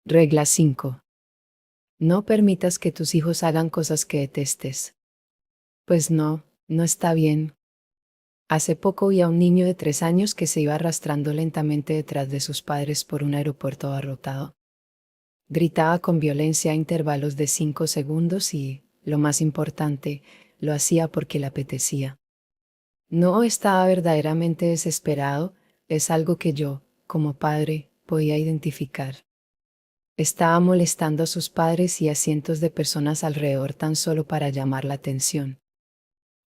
Regla 5. No permitas que tus hijos hagan cosas que detestes. Pues no, no está bien. Hace poco vi a un niño de 3 años que se iba arrastrando lentamente detrás de sus padres por un aeropuerto abarrotado. Gritaba con violencia a intervalos de 5 segundos y, lo más importante, lo hacía porque le apetecía. No estaba verdaderamente desesperado, es algo que yo, como padre, podía identificar. Estaba molestando a sus padres y a cientos de personas alrededor tan solo para llamar la atención.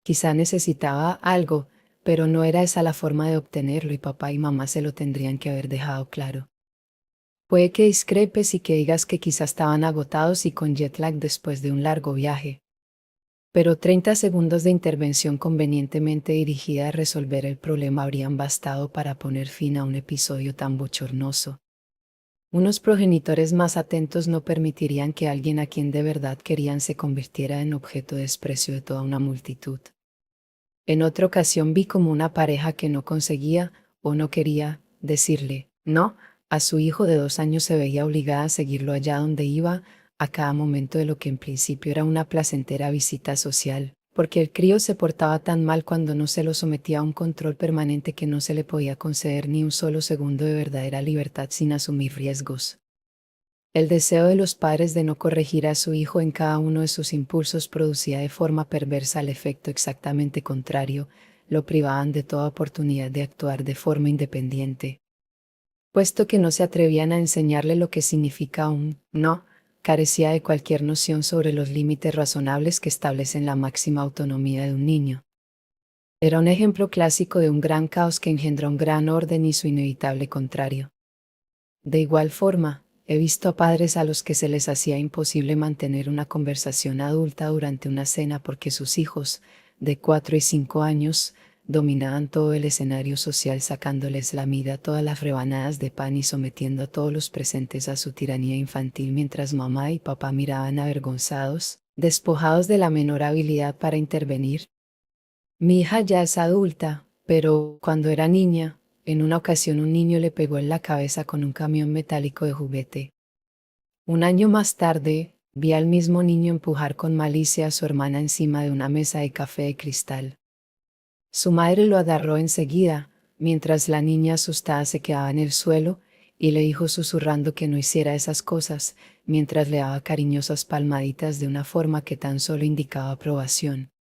Quizá necesitaba algo, pero no era esa la forma de obtenerlo y papá y mamá se lo tendrían que haber dejado claro. Puede que discrepes y que digas que quizá estaban agotados y con jet lag después de un largo viaje. Pero 30 segundos de intervención convenientemente dirigida a resolver el problema habrían bastado para poner fin a un episodio tan bochornoso. Unos progenitores más atentos no permitirían que alguien a quien de verdad querían se convirtiera en objeto de desprecio de toda una multitud. En otra ocasión vi como una pareja que no conseguía, o no quería, decirle, no, a su hijo de 2 años se veía obligada a seguirlo allá donde iba, a cada momento de lo que en principio era una placentera visita social, porque el crío se portaba tan mal cuando no se lo sometía a un control permanente que no se le podía conceder ni un solo segundo de verdadera libertad sin asumir riesgos. El deseo de los padres de no corregir a su hijo en cada uno de sus impulsos producía de forma perversa el efecto exactamente contrario, lo privaban de toda oportunidad de actuar de forma independiente. Puesto que no se atrevían a enseñarle lo que significa un no, carecía de cualquier noción sobre los límites razonables que establecen la máxima autonomía de un niño. Era un ejemplo clásico de un gran caos que engendra un gran orden y su inevitable contrario. De igual forma, he visto a padres a los que se les hacía imposible mantener una conversación adulta durante una cena porque sus hijos, de 4 y 5 años, dominaban todo el escenario social sacándoles la mida a todas las rebanadas de pan y sometiendo a todos los presentes a su tiranía infantil mientras mamá y papá miraban avergonzados, despojados de la menor habilidad para intervenir. Mi hija ya es adulta, pero cuando era niña, en una ocasión un niño le pegó en la cabeza con un camión metálico de juguete. Un año más tarde, vi al mismo niño empujar con malicia a su hermana encima de una mesa de café de cristal. Su madre lo agarró enseguida, mientras la niña asustada se quedaba en el suelo, y le dijo susurrando que no hiciera esas cosas, mientras le daba cariñosas palmaditas de una forma que tan solo indicaba aprobación.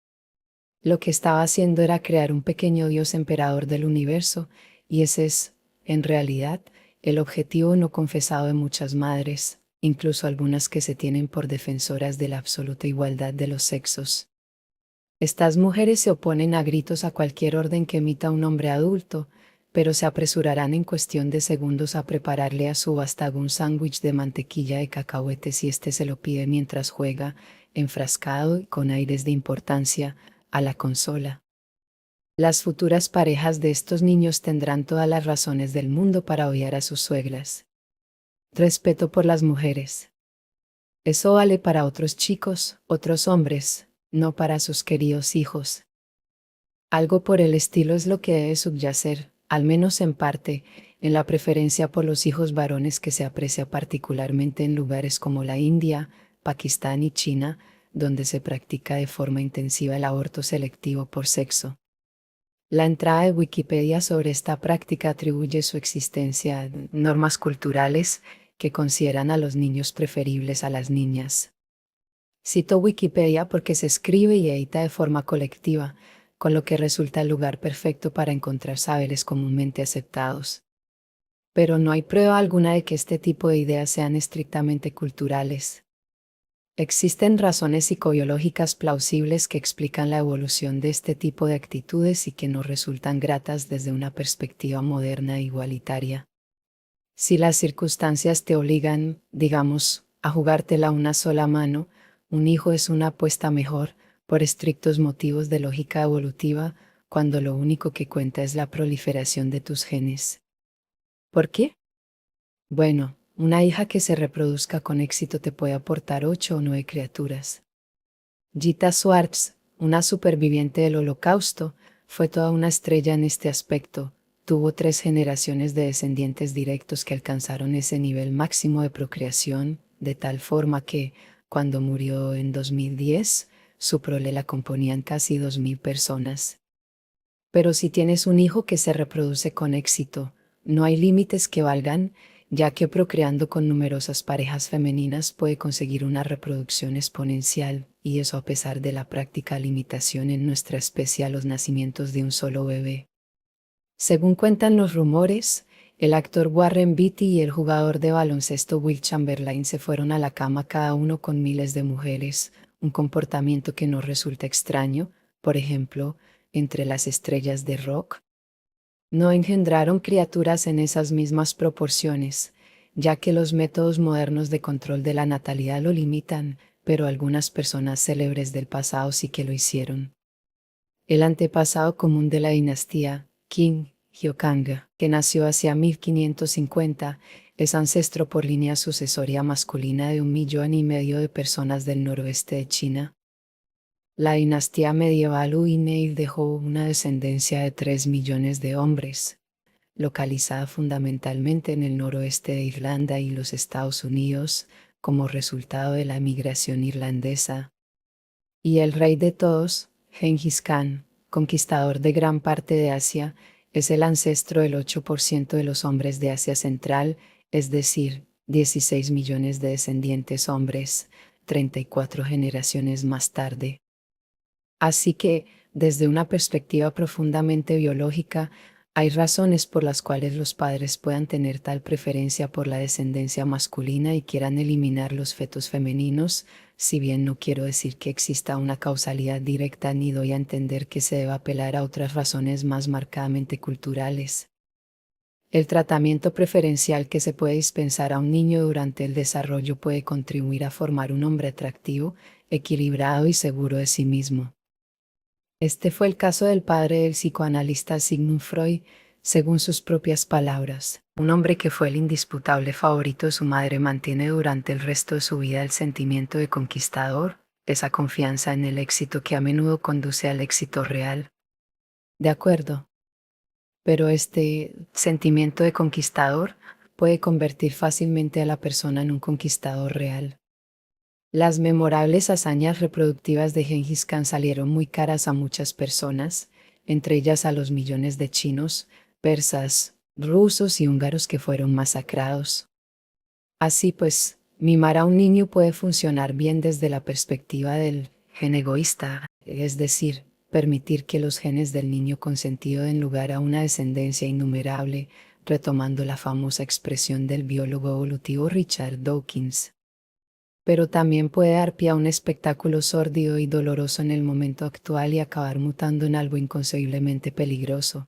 Lo que estaba haciendo era crear un pequeño Dios emperador del universo, y ese es, en realidad, el objetivo no confesado de muchas madres, incluso algunas que se tienen por defensoras de la absoluta igualdad de los sexos. Estas mujeres se oponen a gritos a cualquier orden que emita un hombre adulto, pero se apresurarán en cuestión de segundos a prepararle a su vástago un sándwich de mantequilla de cacahuete si éste se lo pide mientras juega, enfrascado y con aires de importancia, a la consola. Las futuras parejas de estos niños tendrán todas las razones del mundo para odiar a sus suegras. Respeto por las mujeres. Eso vale para otros chicos, otros hombres, no para sus queridos hijos. Algo por el estilo es lo que debe subyacer, al menos en parte, en la preferencia por los hijos varones que se aprecia particularmente en lugares como la India, Pakistán y China, donde se practica de forma intensiva el aborto selectivo por sexo. La entrada de Wikipedia sobre esta práctica atribuye su existencia a normas culturales que consideran a los niños preferibles a las niñas. Cito Wikipedia porque se escribe y edita de forma colectiva, con lo que resulta el lugar perfecto para encontrar saberes comúnmente aceptados. Pero no hay prueba alguna de que este tipo de ideas sean estrictamente culturales. Existen razones psicobiológicas plausibles que explican la evolución de este tipo de actitudes y que no resultan gratas desde una perspectiva moderna e igualitaria. Si las circunstancias te obligan, digamos, a jugártela a una sola mano, un hijo es una apuesta mejor, por estrictos motivos de lógica evolutiva, cuando lo único que cuenta es la proliferación de tus genes. ¿Por qué? Bueno, una hija que se reproduzca con éxito te puede aportar 8 o 9 criaturas. Gita Schwartz, una superviviente del Holocausto, fue toda una estrella en este aspecto, tuvo 3 generaciones de descendientes directos que alcanzaron ese nivel máximo de procreación, de tal forma que, cuando murió en 2010, su prole la componían casi 2000 personas. Pero si tienes un hijo que se reproduce con éxito, no hay límites que valgan, ya que procreando con numerosas parejas femeninas puede conseguir una reproducción exponencial, y eso a pesar de la práctica limitación en nuestra especie a los nacimientos de un solo bebé. Según cuentan los rumores, el actor Warren Beatty y el jugador de baloncesto Will Chamberlain se fueron a la cama cada uno con miles de mujeres, un comportamiento que no resulta extraño, por ejemplo, entre las estrellas de rock. No engendraron criaturas en esas mismas proporciones, ya que los métodos modernos de control de la natalidad lo limitan, pero algunas personas célebres del pasado sí que lo hicieron. El antepasado común de la dinastía, King Hyokanga, que nació hacia 1550, es ancestro por línea sucesoria masculina de 1,5 millones de personas del noroeste de China. La dinastía medieval Uinei dejó una descendencia de 3 millones de hombres, localizada fundamentalmente en el noroeste de Irlanda y los Estados Unidos, como resultado de la migración irlandesa. Y el rey de todos, Gengis Khan, conquistador de gran parte de Asia, es el ancestro del 8% de los hombres de Asia Central, es decir, 16 millones de descendientes hombres, 34 generaciones más tarde. Así que, desde una perspectiva profundamente biológica, hay razones por las cuales los padres puedan tener tal preferencia por la descendencia masculina y quieran eliminar los fetos femeninos, si bien no quiero decir que exista una causalidad directa ni doy a entender que se deba apelar a otras razones más marcadamente culturales. El tratamiento preferencial que se puede dispensar a un niño durante el desarrollo puede contribuir a formar un hombre atractivo, equilibrado y seguro de sí mismo. Este fue el caso del padre del psicoanalista Sigmund Freud, según sus propias palabras. Un hombre que fue el indisputable favorito de su madre mantiene durante el resto de su vida el sentimiento de conquistador, esa confianza en el éxito que a menudo conduce al éxito real. De acuerdo. Pero este sentimiento de conquistador puede convertir fácilmente a la persona en un conquistador real. Las memorables hazañas reproductivas de Gengis Khan salieron muy caras a muchas personas, entre ellas a los millones de chinos, persas, rusos y húngaros que fueron masacrados. Así pues, mimar a un niño puede funcionar bien desde la perspectiva del gen egoísta, es decir, permitir que los genes del niño consentido den lugar a una descendencia innumerable, retomando la famosa expresión del biólogo evolutivo Richard Dawkins. Pero también puede dar pie a un espectáculo sórdido y doloroso en el momento actual y acabar mutando en algo inconcebiblemente peligroso.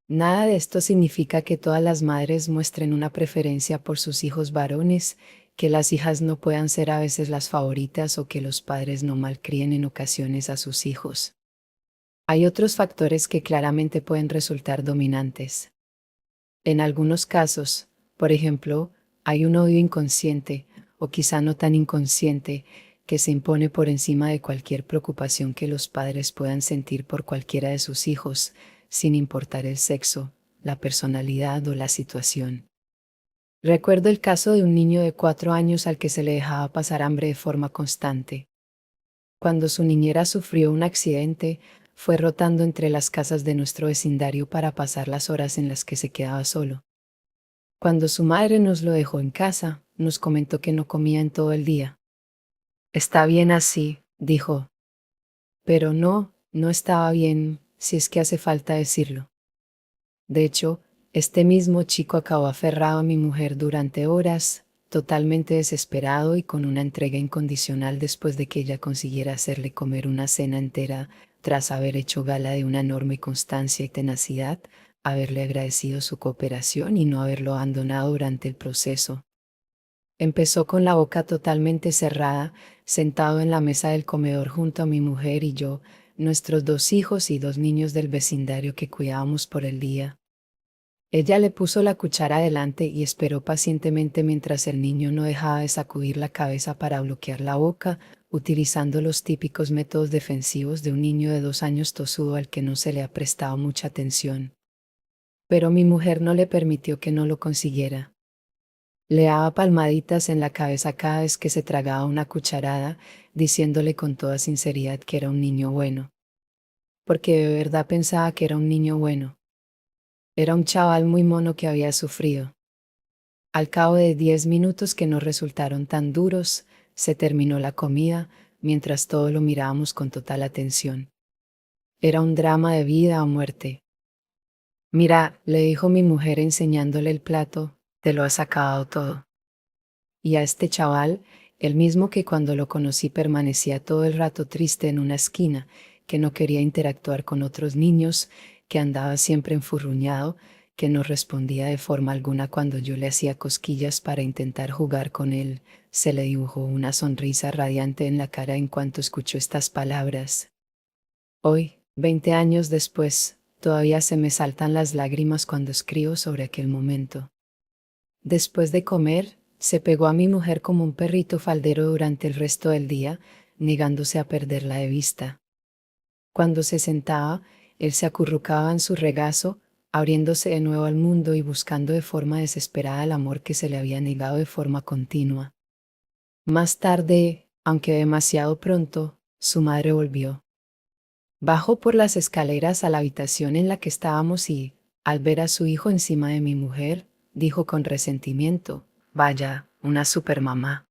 Nada de esto significa que todas las madres muestren una preferencia por sus hijos varones, que las hijas no puedan ser a veces las favoritas o que los padres no malcríen en ocasiones a sus hijos. Hay otros factores que claramente pueden resultar dominantes. En algunos casos, por ejemplo, hay un odio inconsciente, o quizá no tan inconsciente, que se impone por encima de cualquier preocupación que los padres puedan sentir por cualquiera de sus hijos, sin importar el sexo, la personalidad o la situación. Recuerdo el caso de un niño de 4 años al que se le dejaba pasar hambre de forma constante. Cuando su niñera sufrió un accidente, fue rotando entre las casas de nuestro vecindario para pasar las horas en las que se quedaba solo. Cuando su madre nos lo dejó en casa, nos comentó que no comía en todo el día. Está bien así, dijo. Pero no estaba bien, si es que hace falta decirlo. De hecho, este mismo chico acabó aferrado a mi mujer durante horas, totalmente desesperado y con una entrega incondicional después de que ella consiguiera hacerle comer una cena entera, tras haber hecho gala de una enorme constancia y tenacidad, haberle agradecido su cooperación y no haberlo abandonado durante el proceso. Empezó con la boca totalmente cerrada, sentado en la mesa del comedor junto a mi mujer y yo, nuestros 2 hijos y 2 niños del vecindario que cuidábamos por el día. Ella le puso la cuchara adelante y esperó pacientemente mientras el niño no dejaba de sacudir la cabeza para bloquear la boca, utilizando los típicos métodos defensivos de un niño de 2 años tosudo al que no se le ha prestado mucha atención. Pero mi mujer no le permitió que no lo consiguiera. Le daba palmaditas en la cabeza cada vez que se tragaba una cucharada, diciéndole con toda sinceridad que era un niño bueno. Porque de verdad pensaba que era un niño bueno. Era un chaval muy mono que había sufrido. Al cabo de 10 minutos que no resultaron tan duros, se terminó la comida, mientras todos lo mirábamos con total atención. Era un drama de vida o muerte. Mira, le dijo mi mujer enseñándole el plato, te lo has acabado todo. Y a este chaval, el mismo que cuando lo conocí permanecía todo el rato triste en una esquina, que no quería interactuar con otros niños, que andaba siempre enfurruñado, que no respondía de forma alguna cuando yo le hacía cosquillas para intentar jugar con él, se le dibujó una sonrisa radiante en la cara en cuanto escuchó estas palabras. Hoy, 20 años después, todavía se me saltan las lágrimas cuando escribo sobre aquel momento. Después de comer, se pegó a mi mujer como un perrito faldero durante el resto del día, negándose a perderla de vista. Cuando se sentaba, él se acurrucaba en su regazo, abriéndose de nuevo al mundo y buscando de forma desesperada el amor que se le había negado de forma continua. Más tarde, aunque demasiado pronto, su madre volvió. Bajó por las escaleras a la habitación en la que estábamos y, al ver a su hijo encima de mi mujer, dijo con resentimiento, «Vaya, una supermamá».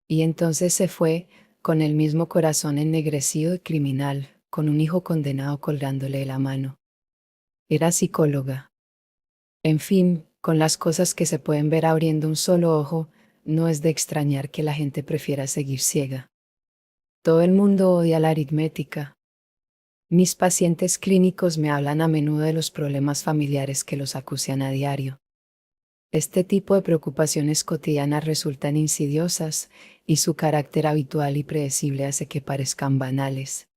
Y entonces se fue, con el mismo corazón ennegrecido y criminal, con un hijo condenado colgándole de la mano. Era psicóloga. En fin, con las cosas que se pueden ver abriendo un solo ojo, no es de extrañar que la gente prefiera seguir ciega. Todo el mundo odia la aritmética. Mis pacientes clínicos me hablan a menudo de los problemas familiares que los acucian a diario. Este tipo de preocupaciones cotidianas resultan insidiosas y su carácter habitual y predecible hace que parezcan banales.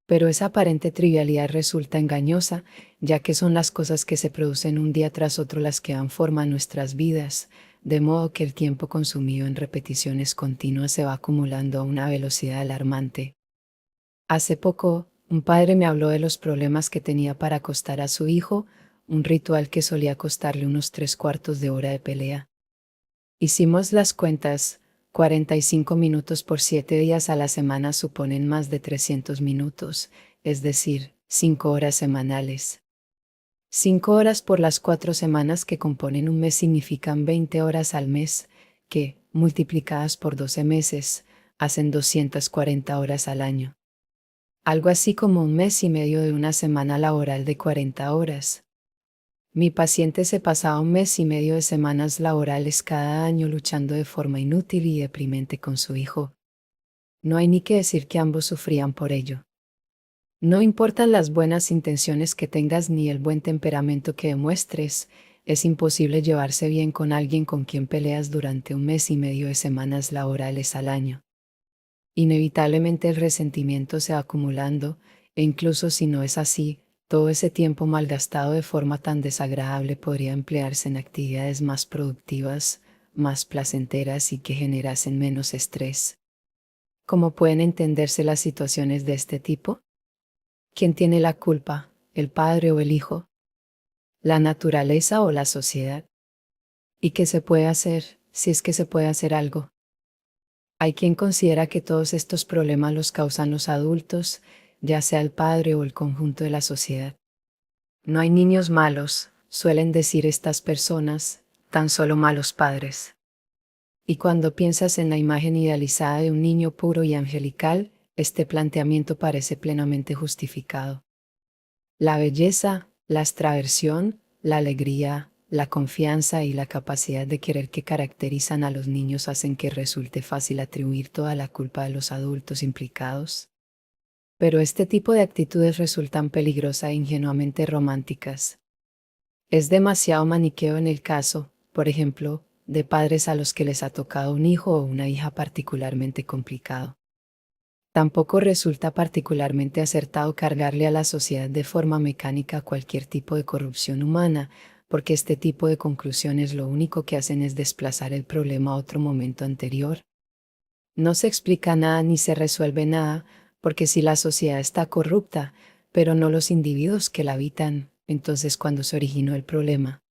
Pero esa aparente trivialidad resulta engañosa, ya que son las cosas que se producen un día tras otro las que dan forma a nuestras vidas, de modo que el tiempo consumido en repeticiones continuas se va acumulando a una velocidad alarmante. Hace poco, un padre me habló de los problemas que tenía para acostar a su hijo, un ritual que solía costarle unos 3/4 de hora de pelea. Hicimos las cuentas, 45 minutos por 7 días a la semana suponen más de 300 minutos, es decir, 5 horas semanales. 5 horas por las 4 semanas que componen un mes significan 20 horas al mes, que, multiplicadas por 12 meses, hacen 240 horas al año. Algo así como un mes y medio de una semana laboral de 40 horas. Mi paciente se pasaba un mes y medio de semanas laborales cada año luchando de forma inútil y deprimente con su hijo. No hay ni que decir que ambos sufrían por ello. No importan las buenas intenciones que tengas ni el buen temperamento que demuestres, es imposible llevarse bien con alguien con quien peleas durante un mes y medio de semanas laborales al año. Inevitablemente el resentimiento se va acumulando, e incluso si no es así, todo ese tiempo malgastado de forma tan desagradable podría emplearse en actividades más productivas, más placenteras y que generasen menos estrés. ¿Cómo pueden entenderse las situaciones de este tipo? ¿Quién tiene la culpa, el padre o el hijo? ¿La naturaleza o la sociedad? ¿Y qué se puede hacer, si es que se puede hacer algo? Hay quien considera que todos estos problemas los causan los adultos, ya sea el padre o el conjunto de la sociedad. No hay niños malos, suelen decir estas personas, tan solo malos padres. Y cuando piensas en la imagen idealizada de un niño puro y angelical, este planteamiento parece plenamente justificado. La belleza, la extraversión, la alegría, la confianza y la capacidad de querer que caracterizan a los niños hacen que resulte fácil atribuir toda la culpa a los adultos implicados. Pero este tipo de actitudes resultan peligrosas e ingenuamente románticas. Es demasiado maniqueo en el caso, por ejemplo, de padres a los que les ha tocado un hijo o una hija particularmente complicado. Tampoco resulta particularmente acertado cargarle a la sociedad de forma mecánica cualquier tipo de corrupción humana, porque este tipo de conclusiones lo único que hacen es desplazar el problema a otro momento anterior. No se explica nada ni se resuelve nada, porque si la sociedad está corrupta, pero no los individuos que la habitan, Entonces, ¿cuándo se originó el problema?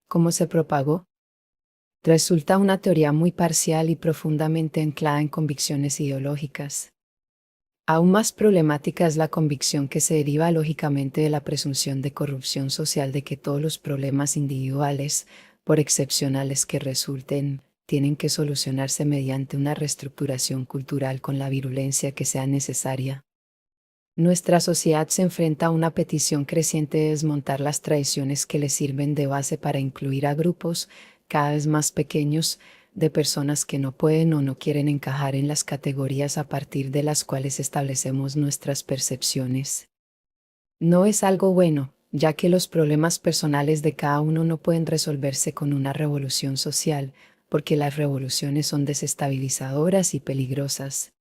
¿Cómo se propagó? Resulta una teoría muy parcial y profundamente anclada en convicciones ideológicas. Aún más problemática es la convicción que se deriva lógicamente de la presunción de corrupción social de que todos los problemas individuales, por excepcionales que resulten, tienen que solucionarse mediante una reestructuración cultural con la virulencia que sea necesaria. Nuestra sociedad se enfrenta a una petición creciente de desmontar las tradiciones que le sirven de base para incluir a grupos cada vez más pequeños de personas que no pueden o no quieren encajar en las categorías a partir de las cuales establecemos nuestras percepciones. No es algo bueno, ya que los problemas personales de cada uno no pueden resolverse con una revolución social, porque las revoluciones son desestabilizadoras y peligrosas.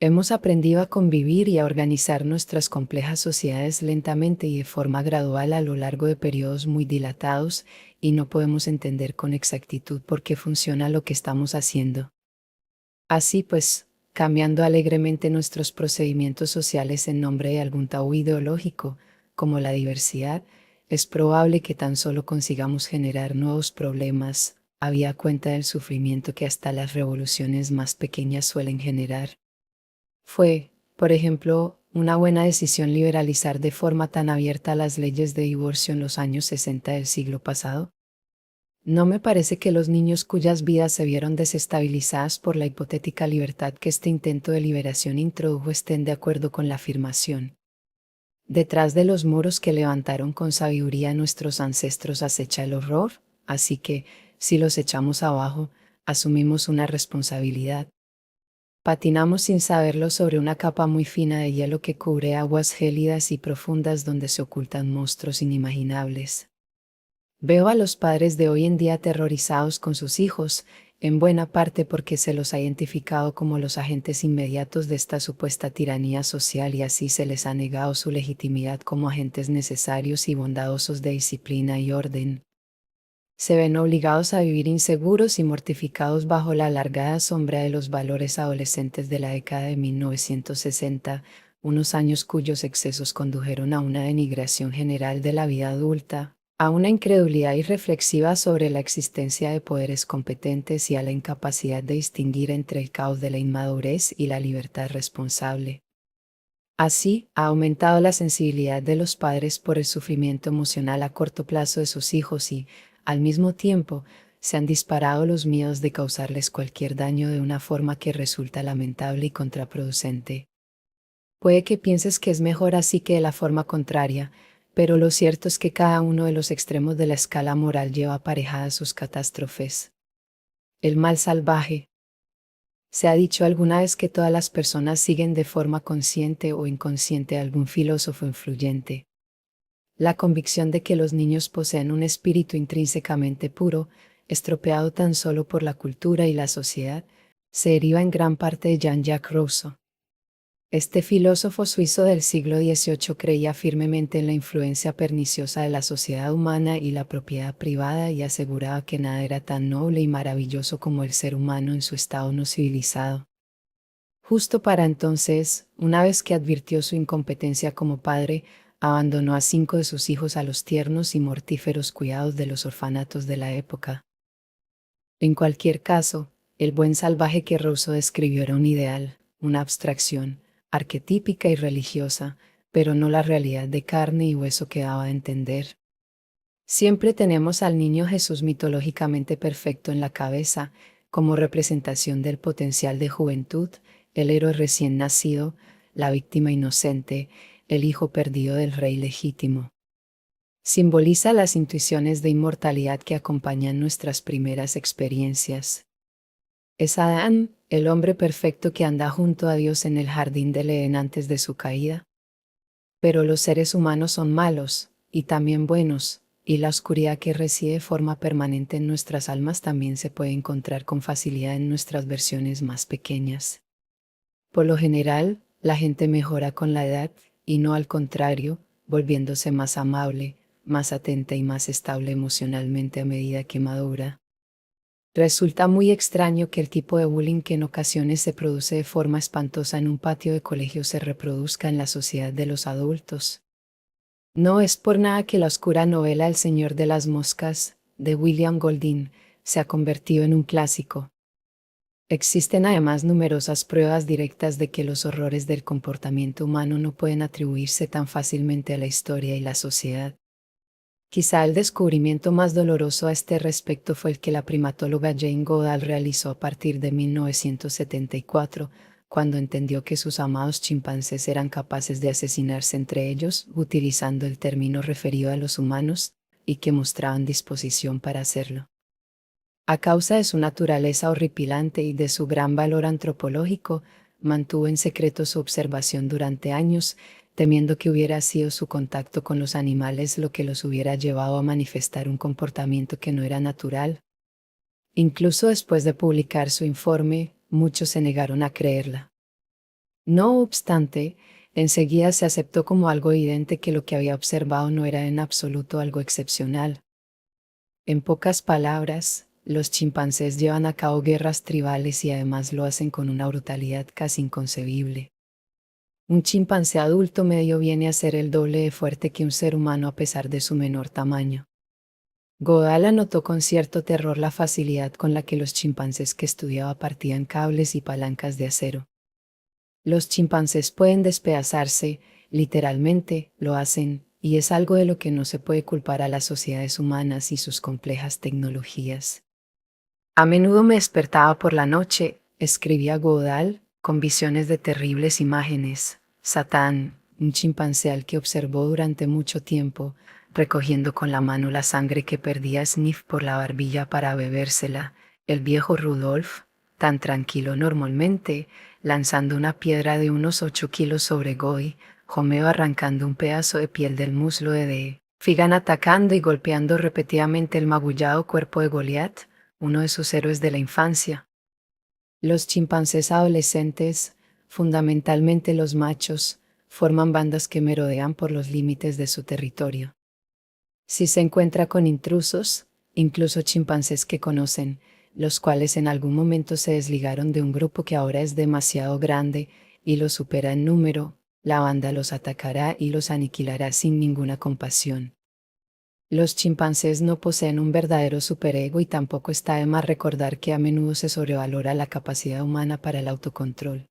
Hemos aprendido a convivir y a organizar nuestras complejas sociedades lentamente y de forma gradual a lo largo de periodos muy dilatados, y no podemos entender con exactitud por qué funciona lo que estamos haciendo. Así pues, cambiando alegremente nuestros procedimientos sociales en nombre de algún tabú ideológico, como la diversidad, es probable que tan solo consigamos generar nuevos problemas, habida cuenta del sufrimiento que hasta las revoluciones más pequeñas suelen generar. Fue, por ejemplo, una buena decisión liberalizar de forma tan abierta las leyes de divorcio en los años 60 del siglo pasado. No me parece que los niños cuyas vidas se vieron desestabilizadas por la hipotética libertad que este intento de liberación introdujo estén de acuerdo con la afirmación. Detrás de los muros que levantaron con sabiduría nuestros ancestros acecha el horror, así que, si los echamos abajo, asumimos una responsabilidad. Patinamos sin saberlo sobre una capa muy fina de hielo que cubre aguas gélidas y profundas donde se ocultan monstruos inimaginables. Veo a los padres de hoy en día aterrorizados con sus hijos, en buena parte porque se los ha identificado como los agentes inmediatos de esta supuesta tiranía social y así se les ha negado su legitimidad como agentes necesarios y bondadosos de disciplina y orden. Se ven obligados a vivir inseguros y mortificados bajo la alargada sombra de los valores adolescentes de la década de 1960, unos años cuyos excesos condujeron a una denigración general de la vida adulta, a una incredulidad irreflexiva sobre la existencia de poderes competentes y a la incapacidad de distinguir entre el caos de la inmadurez y la libertad responsable. Así, ha aumentado la sensibilidad de los padres por el sufrimiento emocional a corto plazo de sus hijos y, al mismo tiempo, se han disparado los miedos de causarles cualquier daño de una forma que resulta lamentable y contraproducente. Puede que pienses que es mejor así que de la forma contraria, pero lo cierto es que cada uno de los extremos de la escala moral lleva aparejadas sus catástrofes. El mal salvaje. ¿Se ha dicho alguna vez que todas las personas siguen de forma consciente o inconsciente a algún filósofo influyente? La convicción de que los niños poseen un espíritu intrínsecamente puro, estropeado tan solo por la cultura y la sociedad, se deriva en gran parte de Jean-Jacques Rousseau. Este filósofo suizo del siglo XVIII creía firmemente en la influencia perniciosa de la sociedad humana y la propiedad privada y aseguraba que nada era tan noble y maravilloso como el ser humano en su estado no civilizado. Justo para entonces, una vez que advirtió su incompetencia como padre, abandonó a 5 de sus hijos a los tiernos y mortíferos cuidados de los orfanatos de la época. En cualquier caso, el buen salvaje que Rousseau describió era un ideal, una abstracción, arquetípica y religiosa, pero no la realidad de carne y hueso que daba a entender. Siempre tenemos al niño Jesús mitológicamente perfecto en la cabeza, como representación del potencial de juventud, el héroe recién nacido, la víctima inocente, el hijo perdido del rey legítimo. Simboliza las intuiciones de inmortalidad que acompañan nuestras primeras experiencias. Es Adán, el hombre perfecto que anda junto a Dios en el jardín del Edén antes de su caída. Pero los seres humanos son malos, y también buenos, y la oscuridad que reside de forma permanente en nuestras almas también se puede encontrar con facilidad en nuestras versiones más pequeñas. Por lo general, la gente mejora con la edad, y no al contrario, volviéndose más amable, más atenta y más estable emocionalmente a medida que madura. Resulta muy extraño que el tipo de bullying que en ocasiones se produce de forma espantosa en un patio de colegio se reproduzca en la sociedad de los adultos. No es por nada que la oscura novela El Señor de las Moscas, de William Golding, se ha convertido en un clásico. Existen además numerosas pruebas directas de que los horrores del comportamiento humano no pueden atribuirse tan fácilmente a la historia y la sociedad. Quizá el descubrimiento más doloroso a este respecto fue el que la primatóloga Jane Goodall realizó a partir de 1974, cuando entendió que sus amados chimpancés eran capaces de asesinarse entre ellos, utilizando el término referido a los humanos, y que mostraban disposición para hacerlo. A causa de su naturaleza horripilante y de su gran valor antropológico, mantuvo en secreto su observación durante años, temiendo que hubiera sido su contacto con los animales lo que los hubiera llevado a manifestar un comportamiento que no era natural. Incluso después de publicar su informe, muchos se negaron a creerla. No obstante, enseguida se aceptó como algo evidente que lo que había observado no era en absoluto algo excepcional. En pocas palabras, los chimpancés llevan a cabo guerras tribales y además lo hacen con una brutalidad casi inconcebible. Un chimpancé adulto medio viene a ser el doble de fuerte que un ser humano a pesar de su menor tamaño. Goodall notó con cierto terror la facilidad con la que los chimpancés que estudiaba partían cables y palancas de acero. Los chimpancés pueden despedazarse, literalmente, lo hacen, y es algo de lo que no se puede culpar a las sociedades humanas y sus complejas tecnologías. A menudo me despertaba por la noche, escribía Goodall, con visiones de terribles imágenes. Satán, un chimpancé al que observó durante mucho tiempo, recogiendo con la mano la sangre que perdía Sniff por la barbilla para bebérsela, el viejo Rudolf, tan tranquilo normalmente, lanzando una piedra de unos 8 kilos sobre Goy, Homero arrancando un pedazo de piel del muslo de Figan atacando y golpeando repetidamente el magullado cuerpo de Goliat, uno de sus héroes de la infancia. Los chimpancés adolescentes, fundamentalmente los machos, forman bandas que merodean por los límites de su territorio. Si se encuentra con intrusos, incluso chimpancés que conocen, los cuales en algún momento se desligaron de un grupo que ahora es demasiado grande y los supera en número, la banda los atacará y los aniquilará sin ninguna compasión. Los chimpancés no poseen un verdadero superego y tampoco está de más recordar que a menudo se sobrevalora la capacidad humana para el autocontrol.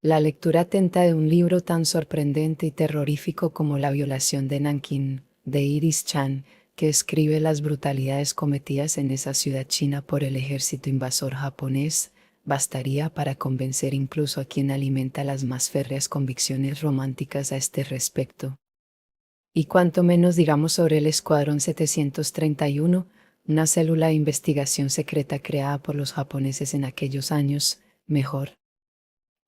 La lectura atenta de un libro tan sorprendente y terrorífico como La violación de Nankín, de Iris Chan, que describe las brutalidades cometidas en esa ciudad china por el ejército invasor japonés, bastaría para convencer incluso a quien alimenta las más férreas convicciones románticas a este respecto. Y cuanto menos digamos sobre el Escuadrón 731, una célula de investigación secreta creada por los japoneses en aquellos años, mejor.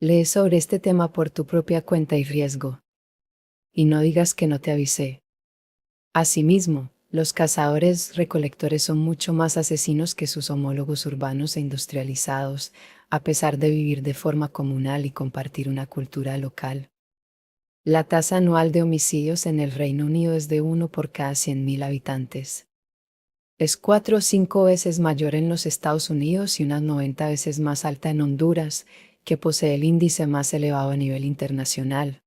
Lee sobre este tema por tu propia cuenta y riesgo. Y no digas que no te avisé. Asimismo, los cazadores-recolectores son mucho más asesinos que sus homólogos urbanos e industrializados, a pesar de vivir de forma comunal y compartir una cultura local. La tasa anual de homicidios en el Reino Unido es de 1 por cada 100.000 habitantes. Es 4 o 5 veces mayor en los Estados Unidos y unas 90 veces más alta en Honduras, que posee el índice más elevado a nivel internacional.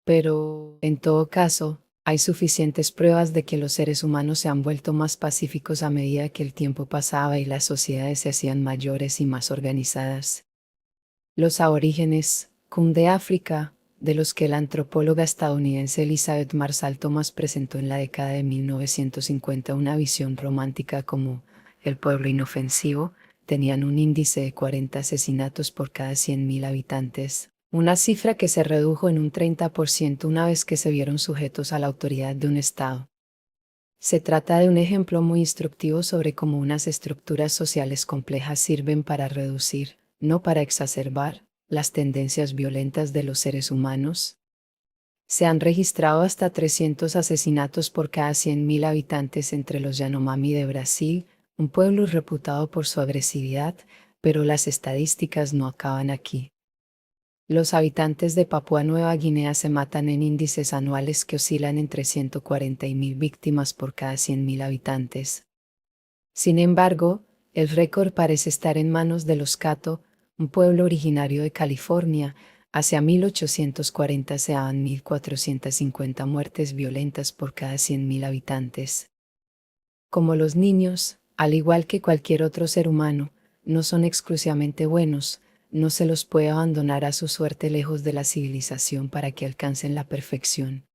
Pero, en todo caso, hay suficientes pruebas de que los seres humanos se han vuelto más pacíficos a medida que el tiempo pasaba y las sociedades se hacían mayores y más organizadas. Los aborígenes, Kun de África, de los que la antropóloga estadounidense Elizabeth Marshall Thomas presentó en la década de 1950 una visión romántica como el pueblo inofensivo, tenían un índice de 40 asesinatos por cada 100.000 habitantes, una cifra que se redujo en un 30% una vez que se vieron sujetos a la autoridad de un Estado. Se trata de un ejemplo muy instructivo sobre cómo unas estructuras sociales complejas sirven para reducir, no para exacerbar, las tendencias violentas de los seres humanos. Se han registrado hasta 300 asesinatos por cada 100.000 habitantes entre los Yanomami de Brasil, un pueblo reputado por su agresividad, pero las estadísticas no acaban aquí. Los habitantes de Papúa Nueva Guinea se matan en índices anuales que oscilan entre 140 y 1.000 víctimas por cada 100.000 habitantes. Sin embargo, el récord parece estar en manos de los Kato, un pueblo originario de California, Hacia 1840 se daban 1.450 muertes violentas por cada 100.000 habitantes. Como los niños, al igual que cualquier otro ser humano, no son exclusivamente buenos, no se los puede abandonar a su suerte lejos de la civilización para que alcancen la perfección.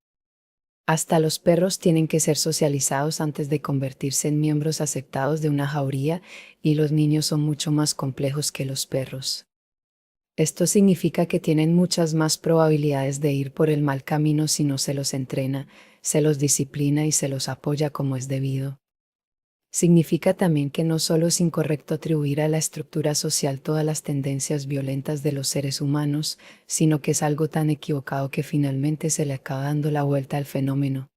Hasta los perros tienen que ser socializados antes de convertirse en miembros aceptados de una jauría, y los niños son mucho más complejos que los perros. Esto significa que tienen muchas más probabilidades de ir por el mal camino si no se los entrena, se los disciplina y se los apoya como es debido. Significa también que no solo es incorrecto atribuir a la estructura social todas las tendencias violentas de los seres humanos, sino que es algo tan equivocado que finalmente se le acaba dando la vuelta al fenómeno.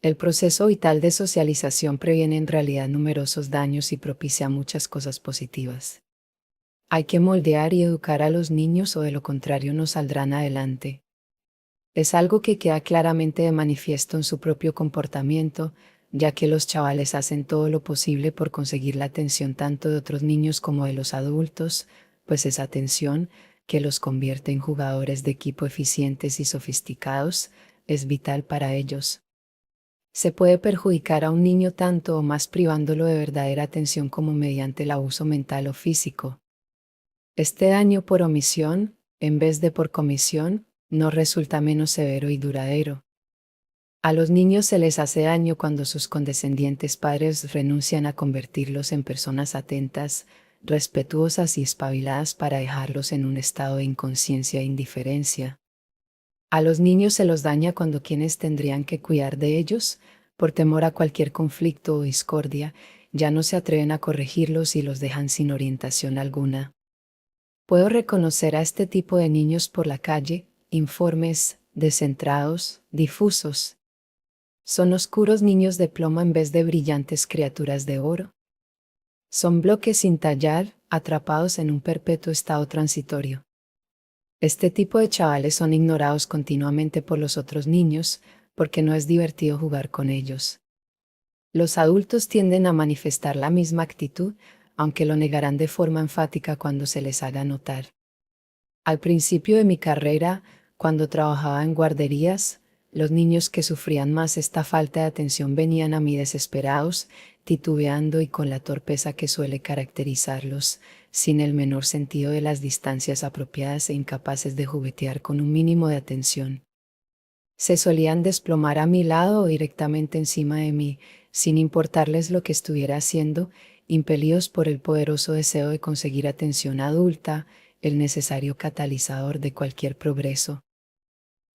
El proceso vital de socialización previene en realidad numerosos daños y propicia muchas cosas positivas. Hay que moldear y educar a los niños o de lo contrario no saldrán adelante. Es algo que queda claramente de manifiesto en su propio comportamiento, ya que los chavales hacen todo lo posible por conseguir la atención tanto de otros niños como de los adultos, pues esa atención, que los convierte en jugadores de equipo eficientes y sofisticados, es vital para ellos. Se puede perjudicar a un niño tanto o más privándolo de verdadera atención como mediante el abuso mental o físico. Este daño por omisión, en vez de por comisión, no resulta menos severo y duradero. A los niños se les hace daño cuando sus condescendientes padres renuncian a convertirlos en personas atentas, respetuosas y espabiladas para dejarlos en un estado de inconsciencia e indiferencia. A los niños se los daña cuando quienes tendrían que cuidar de ellos, por temor a cualquier conflicto o discordia, ya no se atreven a corregirlos y los dejan sin orientación alguna. Puedo reconocer a este tipo de niños por la calle, informes, descentrados, difusos. Son oscuros niños de plomo en vez de brillantes criaturas de oro. Son bloques sin tallar, atrapados en un perpetuo estado transitorio. Este tipo de chavales son ignorados continuamente por los otros niños, porque no es divertido jugar con ellos. Los adultos tienden a manifestar la misma actitud, aunque lo negarán de forma enfática cuando se les haga notar. Al principio de mi carrera, cuando trabajaba en guarderías, los niños que sufrían más esta falta de atención venían a mí desesperados, titubeando y con la torpeza que suele caracterizarlos, sin el menor sentido de las distancias apropiadas e incapaces de juguetear con un mínimo de atención. Se solían desplomar a mi lado o directamente encima de mí, sin importarles lo que estuviera haciendo, impelidos por el poderoso deseo de conseguir atención adulta, el necesario catalizador de cualquier progreso.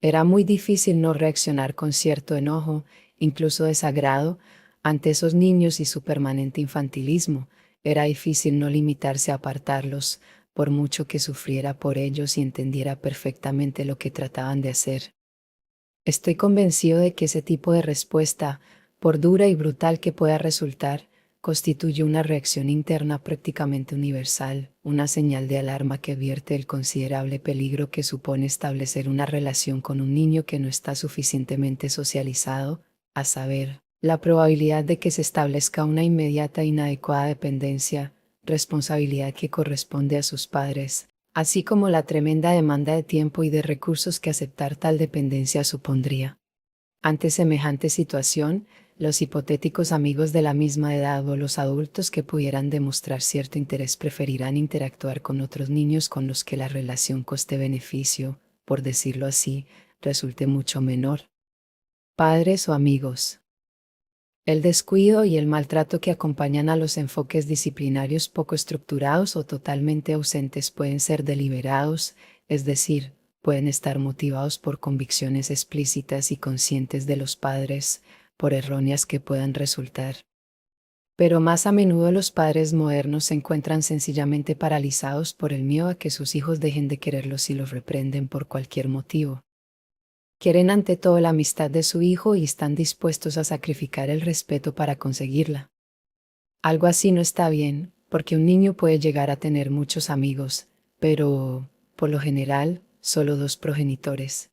Era muy difícil no reaccionar con cierto enojo, incluso desagrado, ante esos niños y su permanente infantilismo. Era difícil no limitarse a apartarlos, por mucho que sufriera por ellos y entendiera perfectamente lo que trataban de hacer. Estoy convencido de que ese tipo de respuesta, por dura y brutal que pueda resultar, constituye una reacción interna prácticamente universal, una señal de alarma que advierte el considerable peligro que supone establecer una relación con un niño que no está suficientemente socializado, a saber, la probabilidad de que se establezca una inmediata e inadecuada dependencia, responsabilidad que corresponde a sus padres, así como la tremenda demanda de tiempo y de recursos que aceptar tal dependencia supondría. Ante semejante situación, los hipotéticos amigos de la misma edad o los adultos que pudieran demostrar cierto interés preferirán interactuar con otros niños con los que la relación coste-beneficio, por decirlo así, resulte mucho menor. Padres o amigos. El descuido y el maltrato que acompañan a los enfoques disciplinarios poco estructurados o totalmente ausentes pueden ser deliberados, es decir, pueden estar motivados por convicciones explícitas y conscientes de los padres, por erróneas que puedan resultar. Pero más a menudo los padres modernos se encuentran sencillamente paralizados por el miedo a que sus hijos dejen de quererlos si los reprenden por cualquier motivo. Quieren ante todo la amistad de su hijo y están dispuestos a sacrificar el respeto para conseguirla. Algo así no está bien, porque un niño puede llegar a tener muchos amigos, pero, por lo general, solo dos progenitores.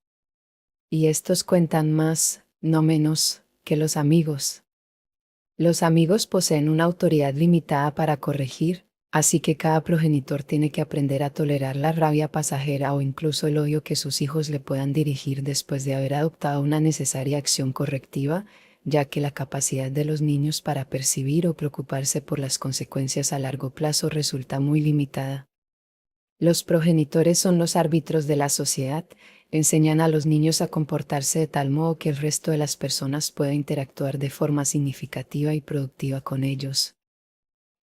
Y estos cuentan más, no menos, que los amigos. Los amigos poseen una autoridad limitada para corregir, Así que cada progenitor tiene que aprender a tolerar la rabia pasajera o incluso el odio que sus hijos le puedan dirigir después de haber adoptado una necesaria acción correctiva, ya que la capacidad de los niños para percibir o preocuparse por las consecuencias a largo plazo resulta muy limitada. Los progenitores son los árbitros de la sociedad, enseñan a los niños a comportarse de tal modo que el resto de las personas pueda interactuar de forma significativa y productiva con ellos.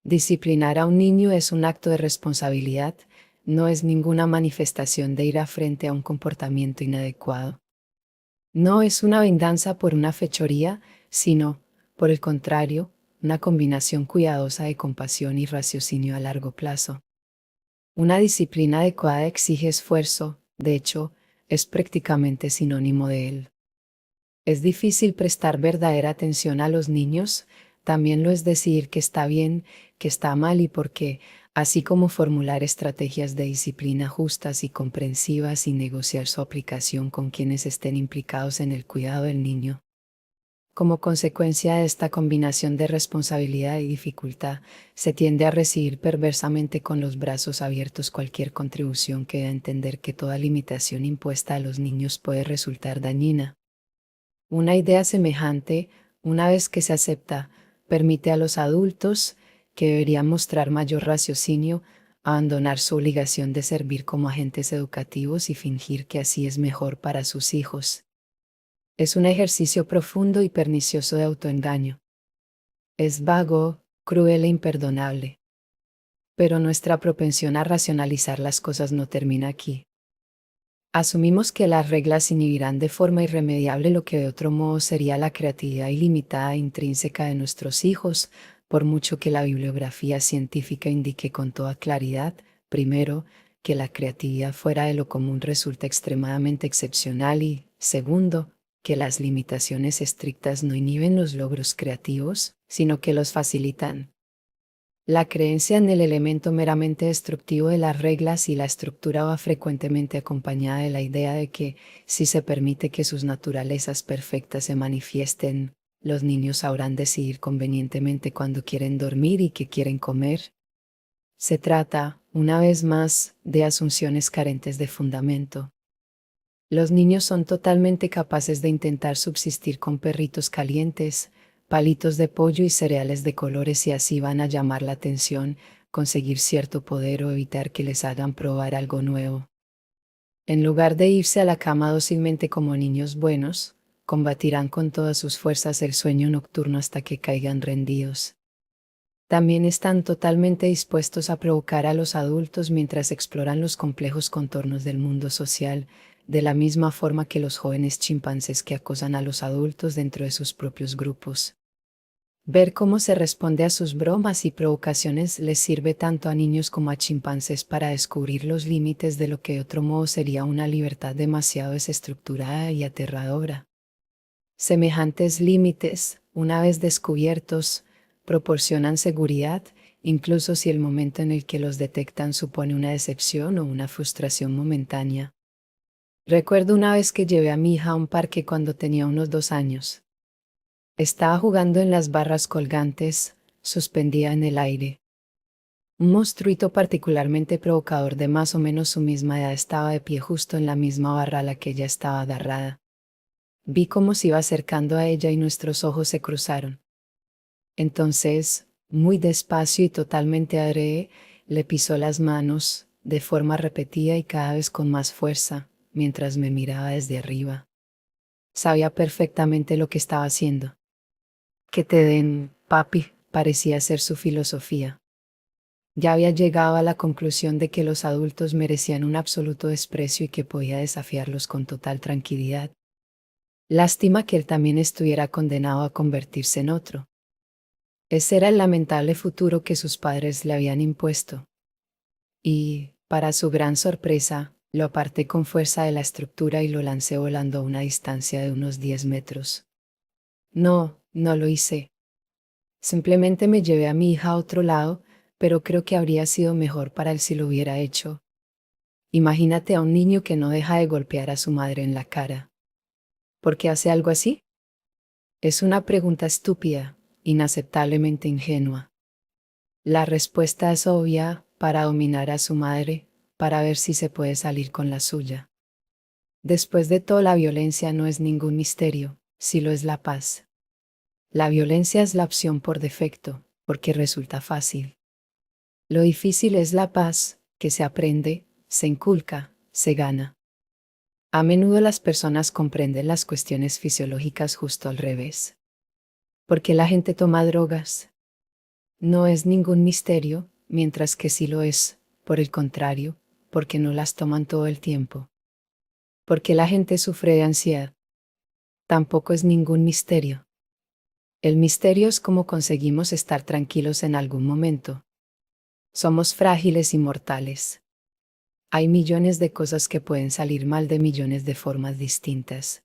Disciplinar a un niño es un acto de responsabilidad, no es ninguna manifestación de ira frente a un comportamiento inadecuado. No es una venganza por una fechoría, sino, por el contrario, una combinación cuidadosa de compasión y raciocinio a largo plazo. Una disciplina adecuada exige esfuerzo, de hecho, es prácticamente sinónimo de él. Es difícil prestar verdadera atención a los niños, también lo es decidir que está bien, que está mal y por qué, así como formular estrategias de disciplina justas y comprensivas y negociar su aplicación con quienes estén implicados en el cuidado del niño. Como consecuencia de esta combinación de responsabilidad y dificultad, se tiende a recibir perversamente con los brazos abiertos cualquier contribución que dé a entender que toda limitación impuesta a los niños puede resultar dañina. Una idea semejante, una vez que se acepta, permite a los adultos, que deberían mostrar mayor raciocinio, abandonar su obligación de servir como agentes educativos y fingir que así es mejor para sus hijos. Es un ejercicio profundo y pernicioso de autoengaño. Es vago, cruel e imperdonable. Pero nuestra propensión a racionalizar las cosas no termina aquí. Asumimos que las reglas inhibirán de forma irremediable lo que de otro modo sería la creatividad ilimitada e intrínseca de nuestros hijos, por mucho que la bibliografía científica indique con toda claridad, primero, que la creatividad fuera de lo común resulta extremadamente excepcional y, segundo, que las limitaciones estrictas no inhiben los logros creativos, sino que los facilitan. La creencia en el elemento meramente destructivo de las reglas y la estructura va frecuentemente acompañada de la idea de que, si se permite que sus naturalezas perfectas se manifiesten, los niños sabrán decidir convenientemente cuándo quieren dormir y qué quieren comer. Se trata, una vez más, de asunciones carentes de fundamento. Los niños son totalmente capaces de intentar subsistir con perritos calientes, palitos de pollo y cereales de colores y así van a llamar la atención, conseguir cierto poder o evitar que les hagan probar algo nuevo. En lugar de irse a la cama dócilmente como niños buenos, combatirán con todas sus fuerzas el sueño nocturno hasta que caigan rendidos. También están totalmente dispuestos a provocar a los adultos mientras exploran los complejos contornos del mundo social, de la misma forma que los jóvenes chimpancés que acosan a los adultos dentro de sus propios grupos. Ver cómo se responde a sus bromas y provocaciones les sirve tanto a niños como a chimpancés para descubrir los límites de lo que de otro modo sería una libertad demasiado desestructurada y aterradora. Semejantes límites, una vez descubiertos, proporcionan seguridad, incluso si el momento en el que los detectan supone una decepción o una frustración momentánea. Recuerdo una vez que llevé a mi hija a un parque cuando tenía unos 2 años. Estaba jugando en las barras colgantes, suspendida en el aire. Un monstruito particularmente provocador de más o menos su misma edad estaba de pie justo en la misma barra a la que ella estaba agarrada. Vi cómo se iba acercando a ella y nuestros ojos se cruzaron. Entonces, muy despacio y totalmente adrede, le pisó las manos, de forma repetida y cada vez con más fuerza, mientras me miraba desde arriba. Sabía perfectamente lo que estaba haciendo. Que te den, papi, parecía ser su filosofía. Ya había llegado a la conclusión de que los adultos merecían un absoluto desprecio y que podía desafiarlos con total tranquilidad. Lástima que él también estuviera condenado a convertirse en otro. Ese era el lamentable futuro que sus padres le habían impuesto. Y, para su gran sorpresa, lo aparté con fuerza de la estructura y lo lancé volando a una distancia de unos 10 metros. No, no lo hice. Simplemente me llevé a mi hija a otro lado, pero creo que habría sido mejor para él si lo hubiera hecho. Imagínate a un niño que no deja de golpear a su madre en la cara. ¿Por qué hace algo así? Es una pregunta estúpida, inaceptablemente ingenua. La respuesta es obvia: para dominar a su madre, para ver si se puede salir con la suya. Después de todo, la violencia no es ningún misterio, si lo es la paz. La violencia es la opción por defecto, porque resulta fácil. Lo difícil es la paz, que se aprende, se inculca, se gana. A menudo las personas comprenden las cuestiones fisiológicas justo al revés. ¿Por qué la gente toma drogas? No es ningún misterio, mientras que sí lo es, por el contrario, porque no las toman todo el tiempo. ¿Por qué la gente sufre de ansiedad? Tampoco es ningún misterio. El misterio es cómo conseguimos estar tranquilos en algún momento. Somos frágiles y mortales. Hay millones de cosas que pueden salir mal de millones de formas distintas.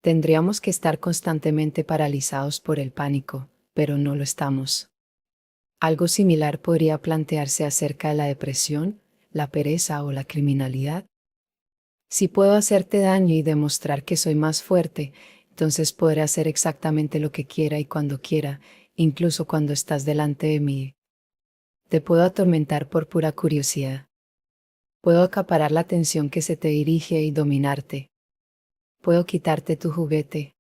Tendríamos que estar constantemente paralizados por el pánico, pero no lo estamos. Algo similar podría plantearse acerca de la depresión, la pereza o la criminalidad. Si puedo hacerte daño y demostrar que soy más fuerte, entonces podré hacer exactamente lo que quiera y cuando quiera, incluso cuando estás delante de mí. Te puedo atormentar por pura curiosidad. Puedo acaparar la atención que se te dirige y dominarte. Puedo quitarte tu juguete.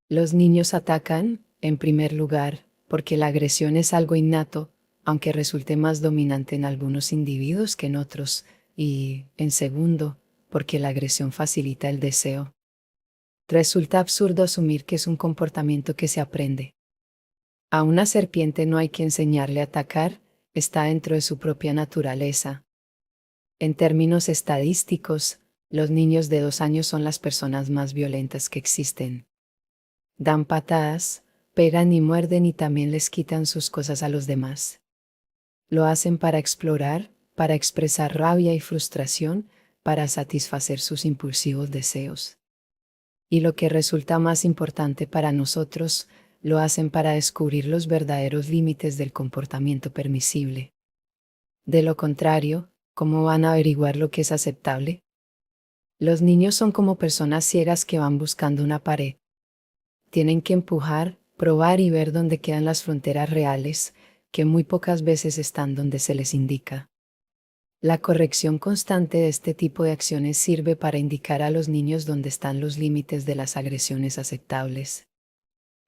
Los niños atacan, en primer lugar, porque la agresión es algo innato, aunque resulte más dominante en algunos individuos que en otros, y, en segundo, porque la agresión facilita el deseo. Resulta absurdo asumir que es un comportamiento que se aprende. A una serpiente no hay que enseñarle a atacar, está dentro de su propia naturaleza. En términos estadísticos, los niños de 2 años son las personas más violentas que existen. Dan patadas, pegan y muerden y también les quitan sus cosas a los demás. Lo hacen para explorar, para expresar rabia y frustración, para satisfacer sus impulsivos deseos. Y lo que resulta más importante para nosotros, lo hacen para descubrir los verdaderos límites del comportamiento permisible. De lo contrario, ¿cómo van a averiguar lo que es aceptable? Los niños son como personas ciegas que van buscando una pared. Tienen que empujar, probar y ver dónde quedan las fronteras reales, que muy pocas veces están donde se les indica. La corrección constante de este tipo de acciones sirve para indicar a los niños dónde están los límites de las agresiones aceptables.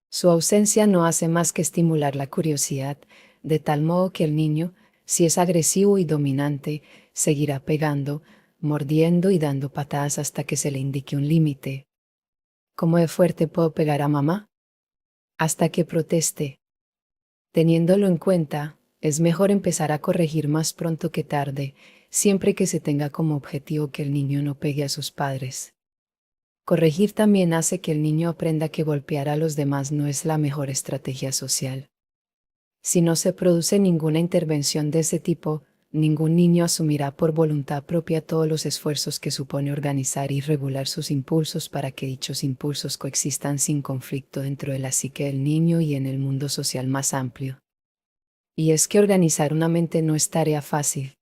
Su ausencia no hace más que estimular la curiosidad, de tal modo que el niño, si es agresivo y dominante, seguirá pegando, mordiendo y dando patadas hasta que se le indique un límite. ¿Cómo de fuerte puedo pegar a mamá? Hasta que proteste. Teniéndolo en cuenta, es mejor empezar a corregir más pronto que tarde, siempre que se tenga como objetivo que el niño no pegue a sus padres. Corregir también hace que el niño aprenda que golpear a los demás no es la mejor estrategia social. Si no se produce ninguna intervención de ese tipo, ningún niño asumirá por voluntad propia todos los esfuerzos que supone organizar y regular sus impulsos para que dichos impulsos coexistan sin conflicto dentro de la psique del niño y en el mundo social más amplio. Y es que organizar una mente no es tarea fácil.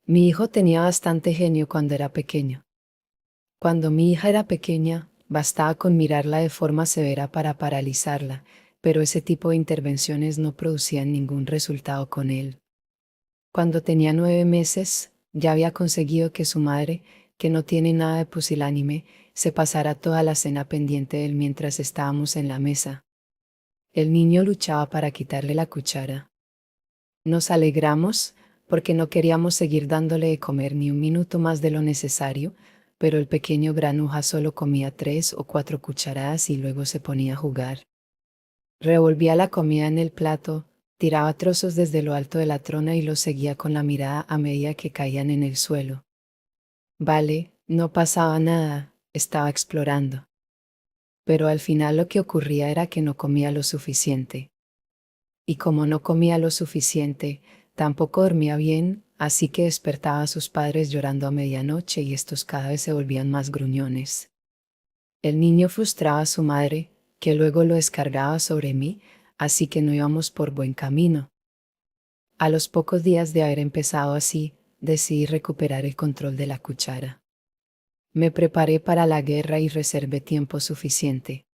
Mi hijo tenía bastante genio cuando era pequeño. Cuando mi hija era pequeña, bastaba con mirarla de forma severa para paralizarla, pero ese tipo de intervenciones no producían ningún resultado con él. Cuando tenía 9 meses, ya había conseguido que su madre, que no tiene nada de pusilánime, se pasara toda la cena pendiente de él mientras estábamos en la mesa. El niño luchaba para quitarle la cuchara. Nos alegramos, porque no queríamos seguir dándole de comer ni un minuto más de lo necesario, pero el pequeño granuja solo comía 3 o 4 cucharadas y luego se ponía a jugar. Revolvía la comida en el plato, tiraba trozos desde lo alto de la trona y los seguía con la mirada a medida que caían en el suelo. Vale, no pasaba nada, estaba explorando. Pero al final lo que ocurría era que no comía lo suficiente. Y como no comía lo suficiente, tampoco dormía bien, así que despertaba a sus padres llorando a medianoche y estos cada vez se volvían más gruñones. El niño frustraba a su madre, que luego lo descargaba sobre mí, así que no íbamos por buen camino. A los pocos días de haber empezado así, decidí recuperar el control de la cuchara. Me preparé para la guerra y reservé tiempo suficiente.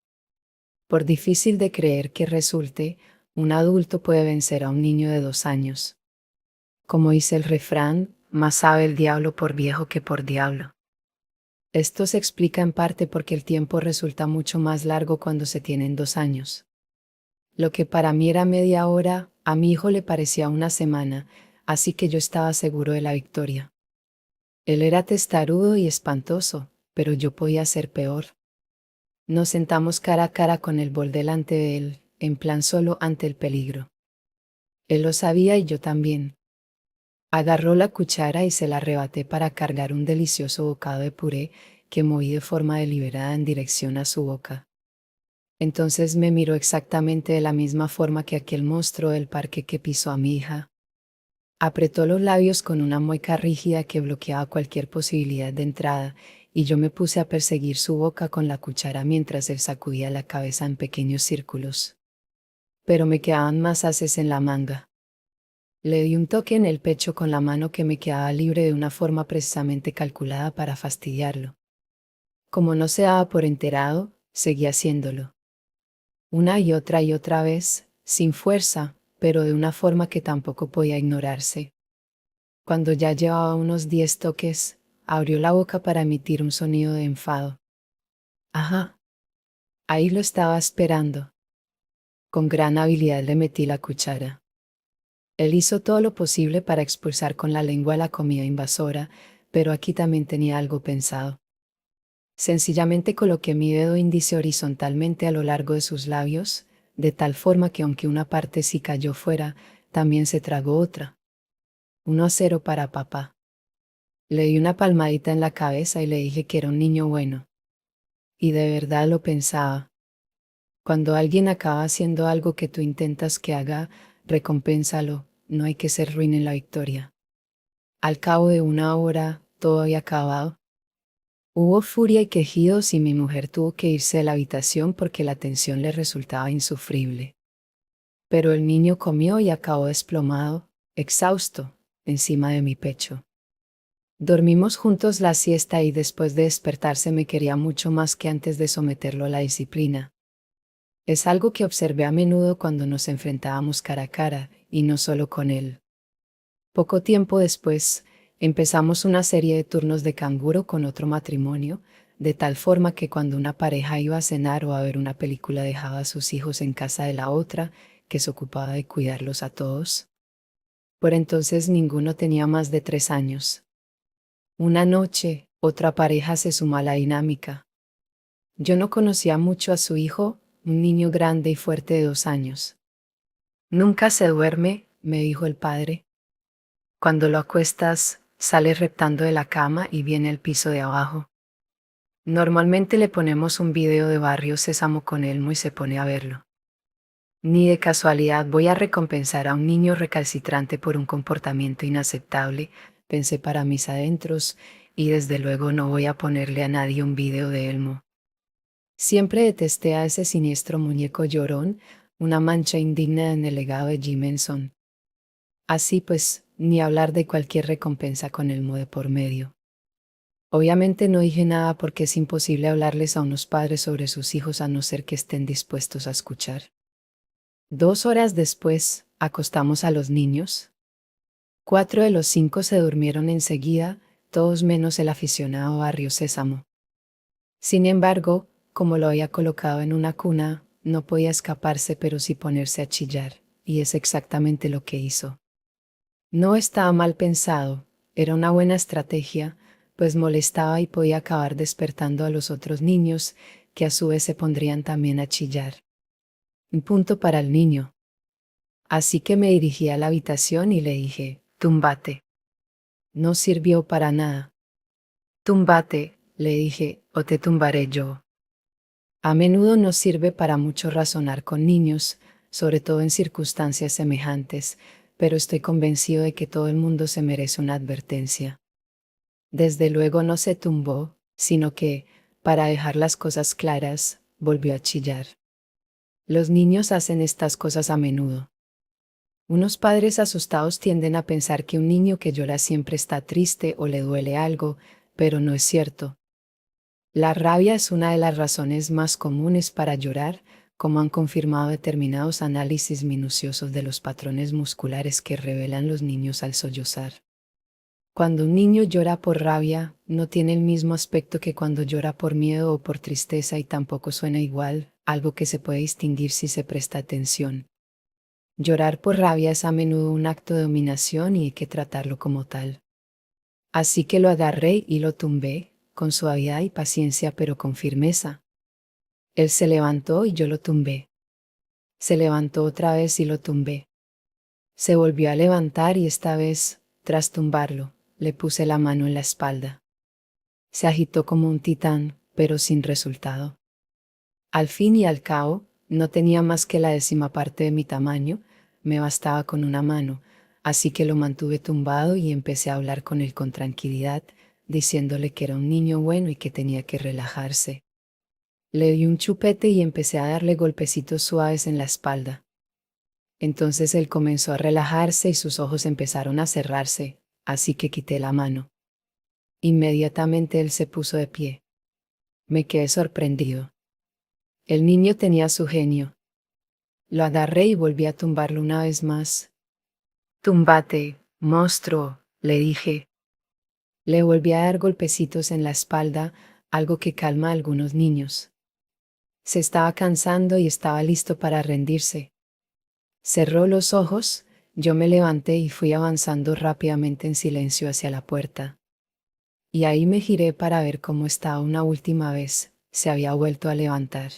Por difícil de creer que resulte, Un adulto puede vencer a un niño de 2 años. Como dice el refrán, más sabe el diablo por viejo que por diablo. Esto se explica en parte porque el tiempo resulta mucho más largo cuando se tienen 2 años. Lo que para mí era media hora, a mi hijo le parecía una semana, así que yo estaba seguro de la victoria. Él era testarudo y espantoso, pero yo podía ser peor. Nos sentamos cara a cara con el bol delante de él, en plan solo ante el peligro. Él lo sabía y yo también. Agarró la cuchara y se la arrebaté para cargar un delicioso bocado de puré que moví de forma deliberada en dirección a su boca. Entonces me miró exactamente de la misma forma que aquel monstruo del parque que pisó a mi hija. Apretó los labios con una mueca rígida que bloqueaba cualquier posibilidad de entrada, y yo me puse a perseguir su boca con la cuchara mientras él sacudía la cabeza en pequeños círculos. Pero me quedaban más haces en la manga. Le di un toque en el pecho con la mano que me quedaba libre de una forma precisamente calculada para fastidiarlo. Como no se daba por enterado, seguí haciéndolo. Una y otra vez, sin fuerza, pero de una forma que tampoco podía ignorarse. Cuando ya llevaba unos 10 toques, abrió la boca para emitir un sonido de enfado. Ajá. Ahí lo estaba esperando. Con gran habilidad le metí la cuchara. Él hizo todo lo posible para expulsar con la lengua la comida invasora, pero aquí también tenía algo pensado. Sencillamente coloqué mi dedo índice horizontalmente a lo largo de sus labios, de tal forma que aunque una parte sí cayó fuera, también se tragó otra. 1-0 para papá. Le di una palmadita en la cabeza y le dije que era un niño bueno. Y de verdad lo pensaba. Cuando alguien acaba haciendo algo que tú intentas que haga, recompénsalo, no hay que ser ruin en la victoria. Al cabo de 1 hora, todo había acabado. Hubo furia y quejidos y mi mujer tuvo que irse de la habitación porque la tensión le resultaba insufrible. Pero el niño comió y acabó desplomado, exhausto, encima de mi pecho. Dormimos juntos la siesta y después de despertarse me quería mucho más que antes de someterlo a la disciplina. Es algo que observé a menudo cuando nos enfrentábamos cara a cara, y no solo con él. Poco tiempo después, empezamos una serie de turnos de canguro con otro matrimonio, de tal forma que cuando una pareja iba a cenar o a ver una película dejaba a sus hijos en casa de la otra, que se ocupaba de cuidarlos a todos. Por entonces ninguno tenía más de 3 años. Una noche, otra pareja se sumó a la dinámica. Yo no conocía mucho a su hijo, un niño grande y fuerte de 2 años. Nunca se duerme, me dijo el padre. Cuando lo acuestas, sale reptando de la cama y viene al piso de abajo. Normalmente le ponemos un video de Barrio Sésamo con Elmo y se pone a verlo. Ni de casualidad voy a recompensar a un niño recalcitrante por un comportamiento inaceptable, pensé para mis adentros, y desde luego no voy a ponerle a nadie un video de Elmo. Siempre detesté a ese siniestro muñeco llorón, una mancha indigna en el legado de Jim Henson. Así pues, ni hablar de cualquier recompensa con Elmo de por medio. Obviamente no dije nada porque es imposible hablarles a unos padres sobre sus hijos a no ser que estén dispuestos a escuchar. 2 horas después, acostamos a los niños. 4 de los 5 se durmieron enseguida, todos menos el aficionado Barrio Sésamo. Sin embargo, como lo había colocado en una cuna, no podía escaparse pero sí ponerse a chillar, y es exactamente lo que hizo. No estaba mal pensado, era una buena estrategia, pues molestaba y podía acabar despertando a los otros niños, que a su vez se pondrían también a chillar. Un punto para el niño. Así que me dirigí a la habitación y le dije, túmbate. No sirvió para nada. Túmbate, le dije, o te tumbaré yo. A menudo no sirve para mucho razonar con niños, sobre todo en circunstancias semejantes, pero estoy convencido de que todo el mundo se merece una advertencia. Desde luego no se tumbó, sino que, para dejar las cosas claras, volvió a chillar. Los niños hacen estas cosas a menudo. Unos padres asustados tienden a pensar que un niño que llora siempre está triste o le duele algo, pero no es cierto. La rabia es una de las razones más comunes para llorar, como han confirmado determinados análisis minuciosos de los patrones musculares que revelan los niños al sollozar. Cuando un niño llora por rabia, no tiene el mismo aspecto que cuando llora por miedo o por tristeza y tampoco suena igual, algo que se puede distinguir si se presta atención. Llorar por rabia es a menudo un acto de dominación y hay que tratarlo como tal. Así que lo agarré y lo tumbé, con suavidad y paciencia pero con firmeza. Él se levantó y yo lo tumbé. Se levantó otra vez y lo tumbé. Se volvió a levantar y esta vez, tras tumbarlo, le puse la mano en la espalda. Se agitó como un titán, pero sin resultado. Al fin y al cabo, no tenía más que la 10ª parte de mi tamaño, me bastaba con una mano, así que lo mantuve tumbado y empecé a hablar con él con tranquilidad, diciéndole que era un niño bueno y que tenía que relajarse. Le di un chupete y empecé a darle golpecitos suaves en la espalda. Entonces él comenzó a relajarse y sus ojos empezaron a cerrarse, así que quité la mano. Inmediatamente él se puso de pie. Me quedé sorprendido. El niño tenía su genio. Lo agarré y volví a tumbarlo una vez más. Túmbate, monstruo, le dije. Le volví a dar golpecitos en la espalda, algo que calma a algunos niños. Se estaba cansando y estaba listo para rendirse. Cerró los ojos, yo me levanté y fui avanzando rápidamente en silencio hacia la puerta. Y ahí me giré para ver cómo estaba una última vez, se había vuelto a levantar.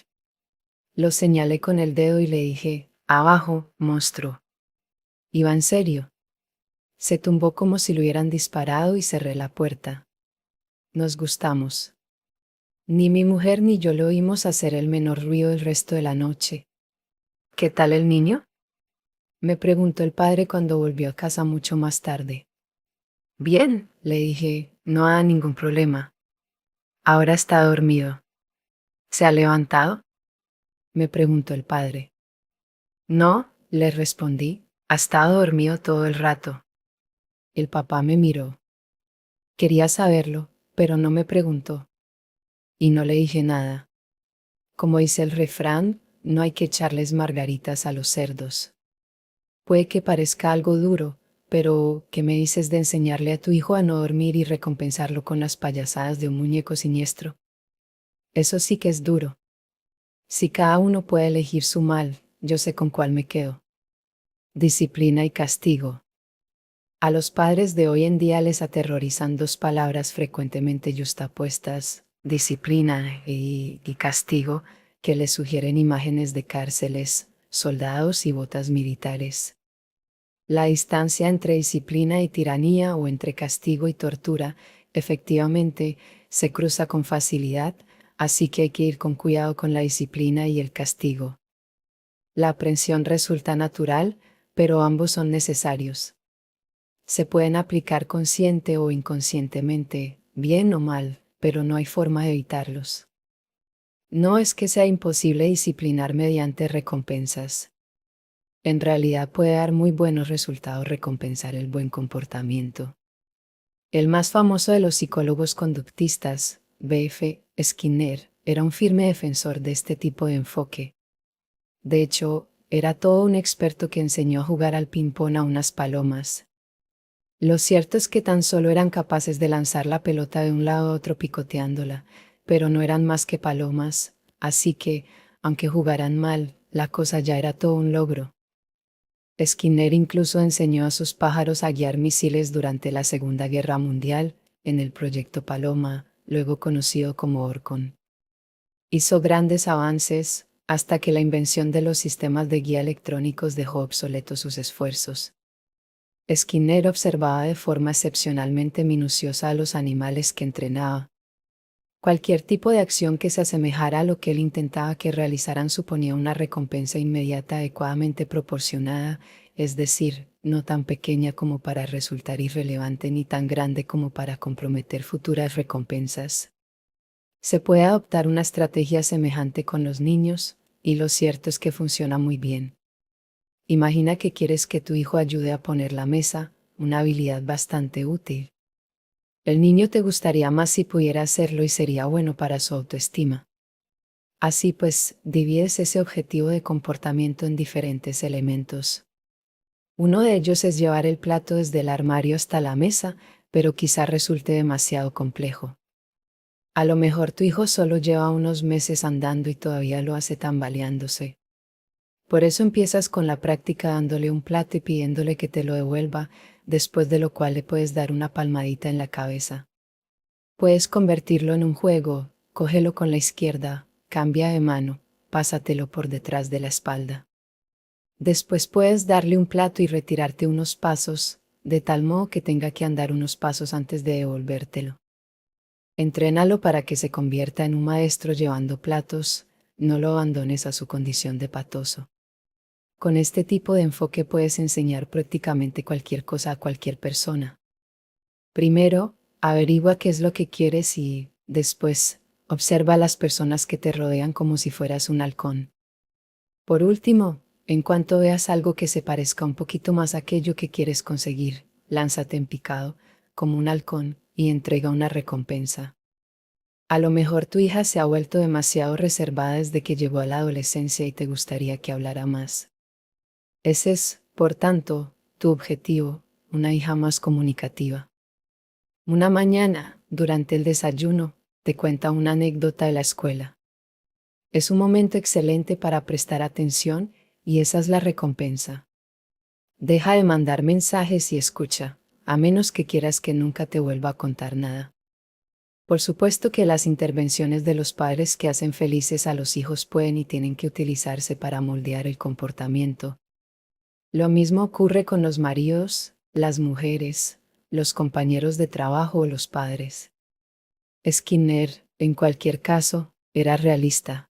Lo señalé con el dedo y le dije, abajo, monstruo. Iba en serio. Se tumbó como si lo hubieran disparado y cerré la puerta. Nos gustamos. Ni mi mujer ni yo le oímos hacer el menor ruido el resto de la noche. ¿Qué tal el niño?, me preguntó el padre cuando volvió a casa mucho más tarde. Bien, le dije, no hay ningún problema. Ahora está dormido. ¿Se ha levantado?, me preguntó el padre. No, le respondí, ha estado dormido todo el rato. El papá me miró. Quería saberlo, pero no me preguntó. Y no le dije nada. Como dice el refrán, no hay que echarles margaritas a los cerdos. Puede que parezca algo duro, pero ¿qué me dices de enseñarle a tu hijo a no dormir y recompensarlo con las payasadas de un muñeco siniestro? Eso sí que es duro. Si cada uno puede elegir su mal, yo sé con cuál me quedo. Disciplina y castigo. A los padres de hoy en día les aterrorizan dos palabras frecuentemente yuxtapuestas, disciplina y castigo, que les sugieren imágenes de cárceles, soldados y botas militares. La distancia entre disciplina y tiranía o entre castigo y tortura, efectivamente, se cruza con facilidad, así que hay que ir con cuidado con la disciplina y el castigo. La aprensión resulta natural, pero ambos son necesarios. Se pueden aplicar consciente o inconscientemente, bien o mal, pero no hay forma de evitarlos. No es que sea imposible disciplinar mediante recompensas. En realidad puede dar muy buenos resultados recompensar el buen comportamiento. El más famoso de los psicólogos conductistas, B.F. Skinner, era un firme defensor de este tipo de enfoque. De hecho, era todo un experto que enseñó a jugar al ping-pong a unas palomas. Lo cierto es que tan solo eran capaces de lanzar la pelota de un lado a otro picoteándola, pero no eran más que palomas, así que, aunque jugaran mal, la cosa ya era todo un logro. Skinner incluso enseñó a sus pájaros a guiar misiles durante la Segunda Guerra Mundial, en el Proyecto Paloma, luego conocido como Orcon. Hizo grandes avances, hasta que la invención de los sistemas de guía electrónicos dejó obsoletos sus esfuerzos. Skinner observaba de forma excepcionalmente minuciosa a los animales que entrenaba. Cualquier tipo de acción que se asemejara a lo que él intentaba que realizaran suponía una recompensa inmediata adecuadamente proporcionada, es decir, no tan pequeña como para resultar irrelevante ni tan grande como para comprometer futuras recompensas. Se puede adoptar una estrategia semejante con los niños, y lo cierto es que funciona muy bien. Imagina que quieres que tu hijo ayude a poner la mesa, una habilidad bastante útil. El niño te gustaría más si pudiera hacerlo y sería bueno para su autoestima. Así pues, divides ese objetivo de comportamiento en diferentes elementos. Uno de ellos es llevar el plato desde el armario hasta la mesa, pero quizá resulte demasiado complejo. A lo mejor tu hijo solo lleva unos meses andando y todavía lo hace tambaleándose. Por eso empiezas con la práctica dándole un plato y pidiéndole que te lo devuelva, después de lo cual le puedes dar una palmadita en la cabeza. Puedes convertirlo en un juego, cógelo con la izquierda, cambia de mano, pásatelo por detrás de la espalda. Después puedes darle un plato y retirarte unos pasos, de tal modo que tenga que andar unos pasos antes de devolvértelo. Entrénalo para que se convierta en un maestro llevando platos, no lo abandones a su condición de patoso. Con este tipo de enfoque puedes enseñar prácticamente cualquier cosa a cualquier persona. Primero, averigua qué es lo que quieres y, después, observa a las personas que te rodean como si fueras un halcón. Por último, en cuanto veas algo que se parezca un poquito más a aquello que quieres conseguir, lánzate en picado, como un halcón, y entrega una recompensa. A lo mejor tu hija se ha vuelto demasiado reservada desde que llegó a la adolescencia y te gustaría que hablara más. Ese es, por tanto, tu objetivo, una hija más comunicativa. Una mañana, durante el desayuno, te cuenta una anécdota de la escuela. Es un momento excelente para prestar atención y esa es la recompensa. Deja de mandar mensajes y escucha, a menos que quieras que nunca te vuelva a contar nada. Por supuesto que las intervenciones de los padres que hacen felices a los hijos pueden y tienen que utilizarse para moldear el comportamiento. Lo mismo ocurre con los maridos, las mujeres, los compañeros de trabajo o los padres. Skinner, en cualquier caso, era realista.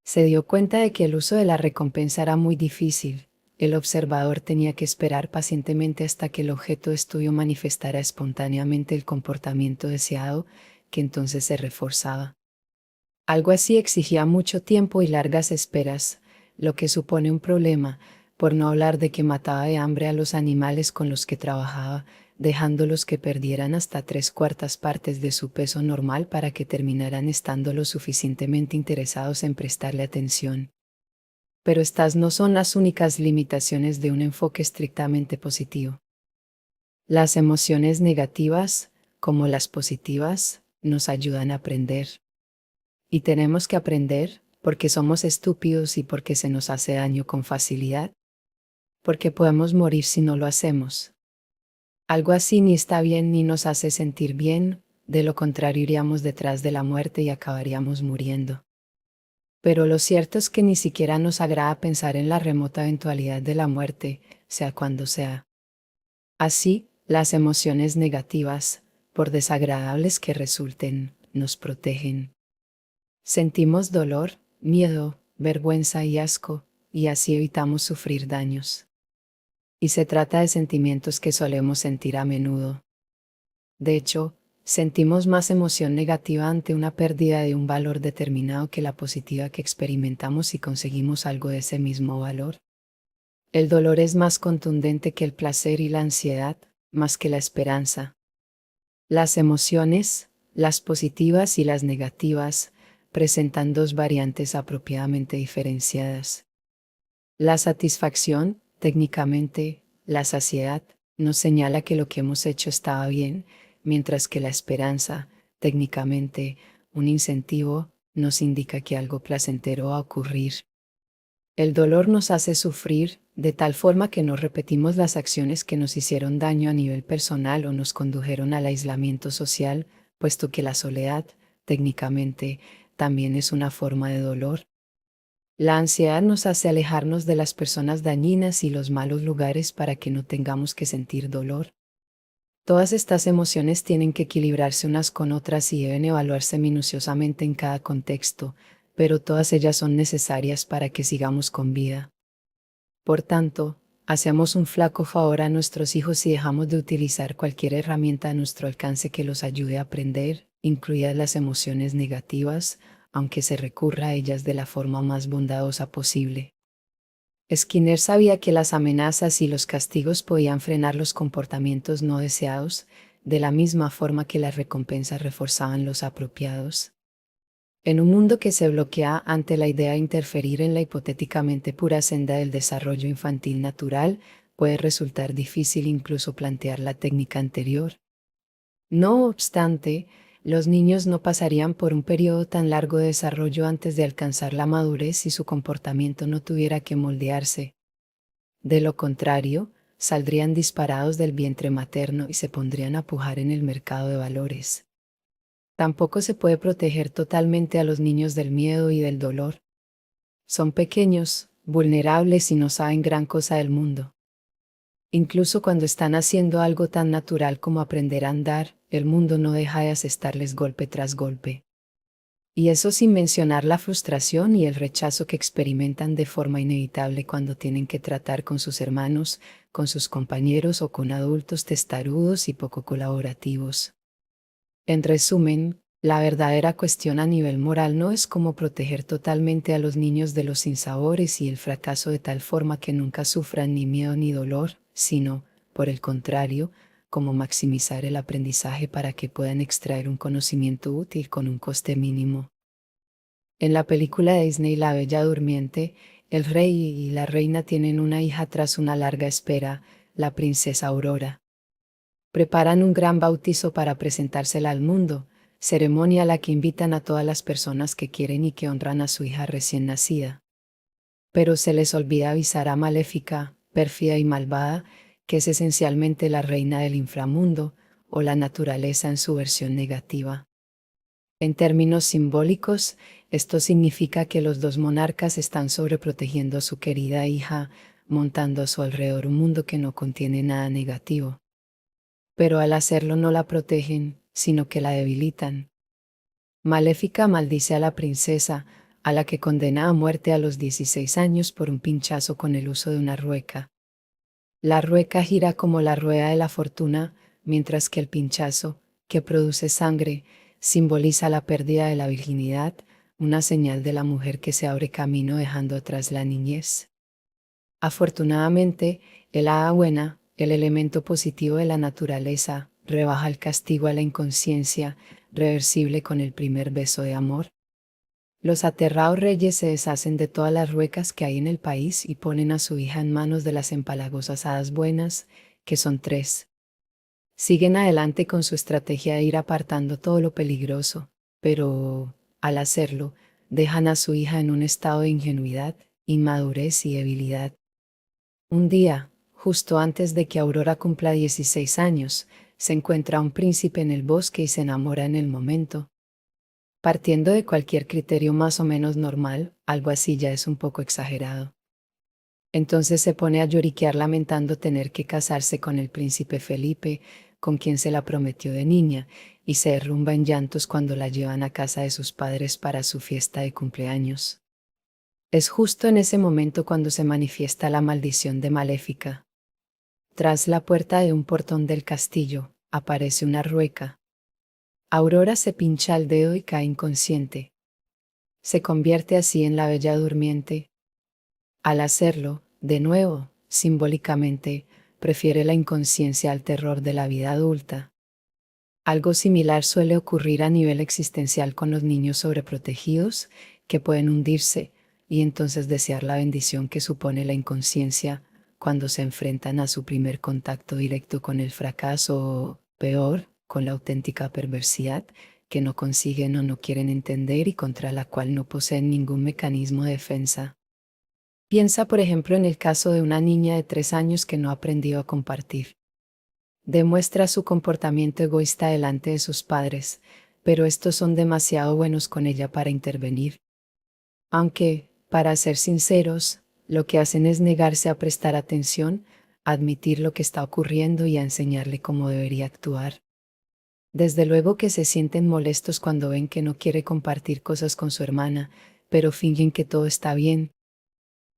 Se dio cuenta de que el uso de la recompensa era muy difícil. El observador tenía que esperar pacientemente hasta que el objeto de estudio manifestara espontáneamente el comportamiento deseado, que entonces se reforzaba. Algo así exigía mucho tiempo y largas esperas, lo que supone un problema, por no hablar de que mataba de hambre a los animales con los que trabajaba, dejándolos que perdieran hasta 3/4 partes de su peso normal para que terminaran estando lo suficientemente interesados en prestarle atención. Pero estas no son las únicas limitaciones de un enfoque estrictamente positivo. Las emociones negativas, como las positivas, nos ayudan a aprender. Y tenemos que aprender, porque somos estúpidos y porque se nos hace daño con facilidad. Porque podemos morir si no lo hacemos. Algo así ni está bien ni nos hace sentir bien, de lo contrario iríamos detrás de la muerte y acabaríamos muriendo. Pero lo cierto es que ni siquiera nos agrada pensar en la remota eventualidad de la muerte, sea cuando sea. Así, las emociones negativas, por desagradables que resulten, nos protegen. Sentimos dolor, miedo, vergüenza y asco, y así evitamos sufrir daños. Y se trata de sentimientos que solemos sentir a menudo. De hecho, sentimos más emoción negativa ante una pérdida de un valor determinado que la positiva que experimentamos si conseguimos algo de ese mismo valor. El dolor es más contundente que el placer y la ansiedad, más que la esperanza. Las emociones, las positivas y las negativas, presentan dos variantes apropiadamente diferenciadas. La satisfacción, técnicamente, la saciedad, nos señala que lo que hemos hecho estaba bien, mientras que la esperanza, técnicamente, un incentivo, nos indica que algo placentero va a ocurrir. El dolor nos hace sufrir, de tal forma que no repetimos las acciones que nos hicieron daño a nivel personal o nos condujeron al aislamiento social, puesto que la soledad, técnicamente, también es una forma de dolor. La ansiedad nos hace alejarnos de las personas dañinas y los malos lugares para que no tengamos que sentir dolor. Todas estas emociones tienen que equilibrarse unas con otras y deben evaluarse minuciosamente en cada contexto, pero todas ellas son necesarias para que sigamos con vida. Por tanto, hacemos un flaco favor a nuestros hijos si dejamos de utilizar cualquier herramienta a nuestro alcance que los ayude a aprender, incluidas las emociones negativas, aunque se recurra a ellas de la forma más bondadosa posible. Skinner sabía que las amenazas y los castigos podían frenar los comportamientos no deseados, de la misma forma que las recompensas reforzaban los apropiados. En un mundo que se bloquea ante la idea de interferir en la hipotéticamente pura senda del desarrollo infantil natural, puede resultar difícil incluso plantear la técnica anterior. No obstante, los niños no pasarían por un periodo tan largo de desarrollo antes de alcanzar la madurez si su comportamiento no tuviera que moldearse. De lo contrario, saldrían disparados del vientre materno y se pondrían a pujar en el mercado de valores. Tampoco se puede proteger totalmente a los niños del miedo y del dolor. Son pequeños, vulnerables y no saben gran cosa del mundo. Incluso cuando están haciendo algo tan natural como aprender a andar, el mundo no deja de asestarles golpe tras golpe. Y eso sin mencionar la frustración y el rechazo que experimentan de forma inevitable cuando tienen que tratar con sus hermanos, con sus compañeros o con adultos testarudos y poco colaborativos. En resumen, la verdadera cuestión a nivel moral no es cómo proteger totalmente a los niños de los sinsabores y el fracaso de tal forma que nunca sufran ni miedo ni dolor, sino, por el contrario, cómo maximizar el aprendizaje para que puedan extraer un conocimiento útil con un coste mínimo. En la película de Disney La Bella Durmiente, el rey y la reina tienen una hija tras una larga espera, la princesa Aurora. Preparan un gran bautizo para presentársela al mundo, ceremonia a la que invitan a todas las personas que quieren y que honran a su hija recién nacida. Pero se les olvida avisar a Maléfica, pérfida y malvada, que es esencialmente la reina del inframundo, o la naturaleza en su versión negativa. En términos simbólicos, esto significa que los dos monarcas están sobreprotegiendo a su querida hija, montando a su alrededor un mundo que no contiene nada negativo. Pero al hacerlo no la protegen, sino que la debilitan. Maléfica maldice a la princesa, a la que condena a muerte a los 16 años por un pinchazo con el uso de una rueca. La rueca gira como la rueda de la fortuna, mientras que el pinchazo, que produce sangre, simboliza la pérdida de la virginidad, una señal de la mujer que se abre camino dejando atrás la niñez. Afortunadamente, el hada buena, el elemento positivo de la naturaleza, rebaja el castigo a la inconsciencia, reversible con el primer beso de amor. Los aterrados reyes se deshacen de todas las ruecas que hay en el país y ponen a su hija en manos de las empalagosas hadas buenas, que son 3. Siguen adelante con su estrategia de ir apartando todo lo peligroso, pero, al hacerlo, dejan a su hija en un estado de ingenuidad, inmadurez y debilidad. Un día, justo antes de que Aurora cumpla 16 años, se encuentra un príncipe en el bosque y se enamora en el momento. Partiendo de cualquier criterio más o menos normal, algo así ya es un poco exagerado. Entonces se pone a lloriquear lamentando tener que casarse con el príncipe Felipe, con quien se la prometió de niña, y se derrumba en llantos cuando la llevan a casa de sus padres para su fiesta de cumpleaños. Es justo en ese momento cuando se manifiesta la maldición de Maléfica. Tras la puerta de un portón del castillo, aparece una rueca. Aurora se pincha el dedo y cae inconsciente. Se convierte así en la Bella Durmiente. Al hacerlo, de nuevo, simbólicamente, prefiere la inconsciencia al terror de la vida adulta. Algo similar suele ocurrir a nivel existencial con los niños sobreprotegidos, que pueden hundirse, y entonces desear la bendición que supone la inconsciencia cuando se enfrentan a su primer contacto directo con el fracaso o, peor, con la auténtica perversidad que no consiguen o no quieren entender y contra la cual no poseen ningún mecanismo de defensa. Piensa, por ejemplo, en el caso de una niña de 3 años que no aprendió a compartir. Demuestra su comportamiento egoísta delante de sus padres, pero estos son demasiado buenos con ella para intervenir. Aunque, para ser sinceros, lo que hacen es negarse a prestar atención, a admitir lo que está ocurriendo y a enseñarle cómo debería actuar. Desde luego que se sienten molestos cuando ven que no quiere compartir cosas con su hermana, pero fingen que todo está bien.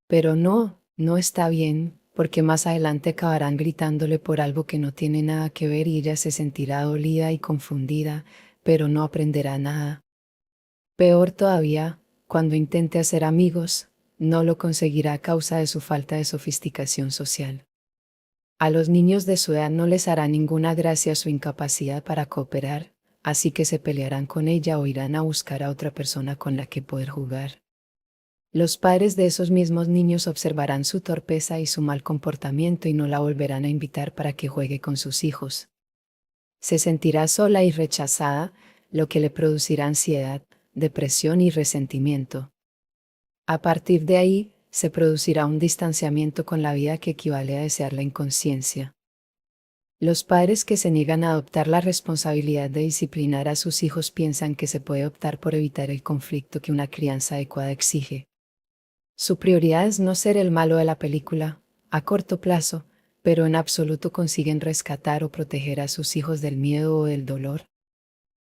Pero no, no está bien, porque más adelante acabarán gritándole por algo que no tiene nada que ver y ella se sentirá dolida y confundida, pero no aprenderá nada. Peor todavía, cuando intente hacer amigos, no lo conseguirá a causa de su falta de sofisticación social. A los niños de su edad no les hará ninguna gracia su incapacidad para cooperar, así que se pelearán con ella o irán a buscar a otra persona con la que poder jugar. Los padres de esos mismos niños observarán su torpeza y su mal comportamiento y no la volverán a invitar para que juegue con sus hijos. Se sentirá sola y rechazada, lo que le producirá ansiedad, depresión y resentimiento. A partir de ahí, se producirá un distanciamiento con la vida que equivale a desear la inconsciencia. Los padres que se niegan a adoptar la responsabilidad de disciplinar a sus hijos piensan que se puede optar por evitar el conflicto que una crianza adecuada exige. Su prioridad es no ser el malo de la película, a corto plazo, pero en absoluto consiguen rescatar o proteger a sus hijos del miedo o del dolor.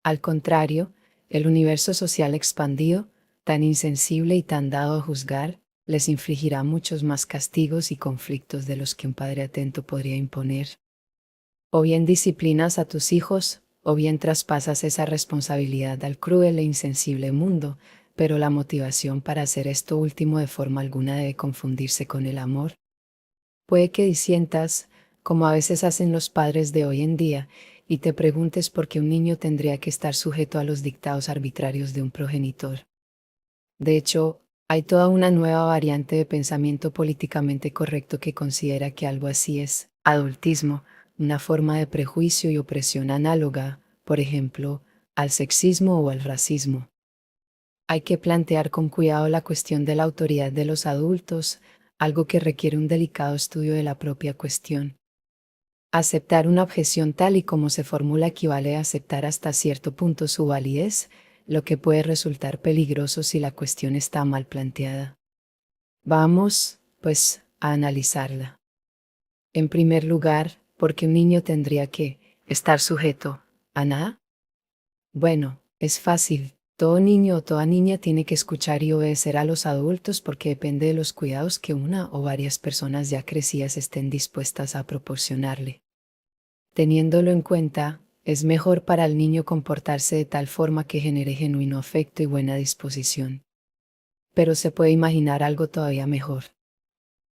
Al contrario, el universo social expandido, tan insensible y tan dado a juzgar, les infligirá muchos más castigos y conflictos de los que un padre atento podría imponer. O bien disciplinas a tus hijos, o bien traspasas esa responsabilidad al cruel e insensible mundo, pero la motivación para hacer esto último de forma alguna debe confundirse con el amor. Puede que disientas, como a veces hacen los padres de hoy en día, y te preguntes por qué un niño tendría que estar sujeto a los dictados arbitrarios de un progenitor. De hecho, hay toda una nueva variante de pensamiento políticamente correcto que considera que algo así es adultismo, una forma de prejuicio y opresión análoga, por ejemplo, al sexismo o al racismo. Hay que plantear con cuidado la cuestión de la autoridad de los adultos, algo que requiere un delicado estudio de la propia cuestión. Aceptar una objeción tal y como se formula equivale a aceptar hasta cierto punto su validez, lo que puede resultar peligroso si la cuestión está mal planteada. Vamos, pues, a analizarla. En primer lugar, ¿por qué un niño tendría que estar sujeto a nada? Bueno, es fácil. Todo niño o toda niña tiene que escuchar y obedecer a los adultos porque depende de los cuidados que una o varias personas ya crecidas estén dispuestas a proporcionarle. Teniéndolo en cuenta, es mejor para el niño comportarse de tal forma que genere genuino afecto y buena disposición. Pero se puede imaginar algo todavía mejor.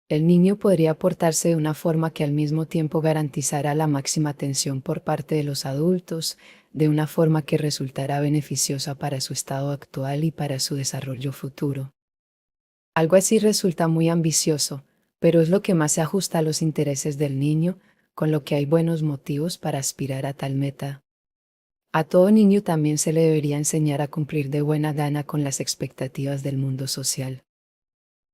El niño podría portarse de una forma que al mismo tiempo garantizara la máxima atención por parte de los adultos, de una forma que resultara beneficiosa para su estado actual y para su desarrollo futuro. Algo así resulta muy ambicioso, pero es lo que más se ajusta a los intereses del niño, con lo que hay buenos motivos para aspirar a tal meta. A todo niño también se le debería enseñar a cumplir de buena gana con las expectativas del mundo social.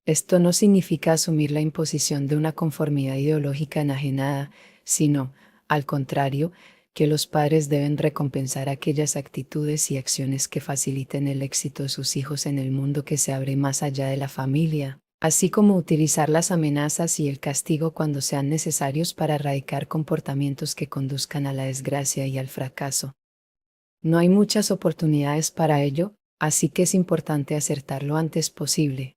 Esto no significa asumir la imposición de una conformidad ideológica enajenada, sino, al contrario, que los padres deben recompensar aquellas actitudes y acciones que faciliten el éxito de sus hijos en el mundo que se abre más allá de la familia, así como utilizar las amenazas y el castigo cuando sean necesarios para erradicar comportamientos que conduzcan a la desgracia y al fracaso. No hay muchas oportunidades para ello, así que es importante acertar lo antes posible.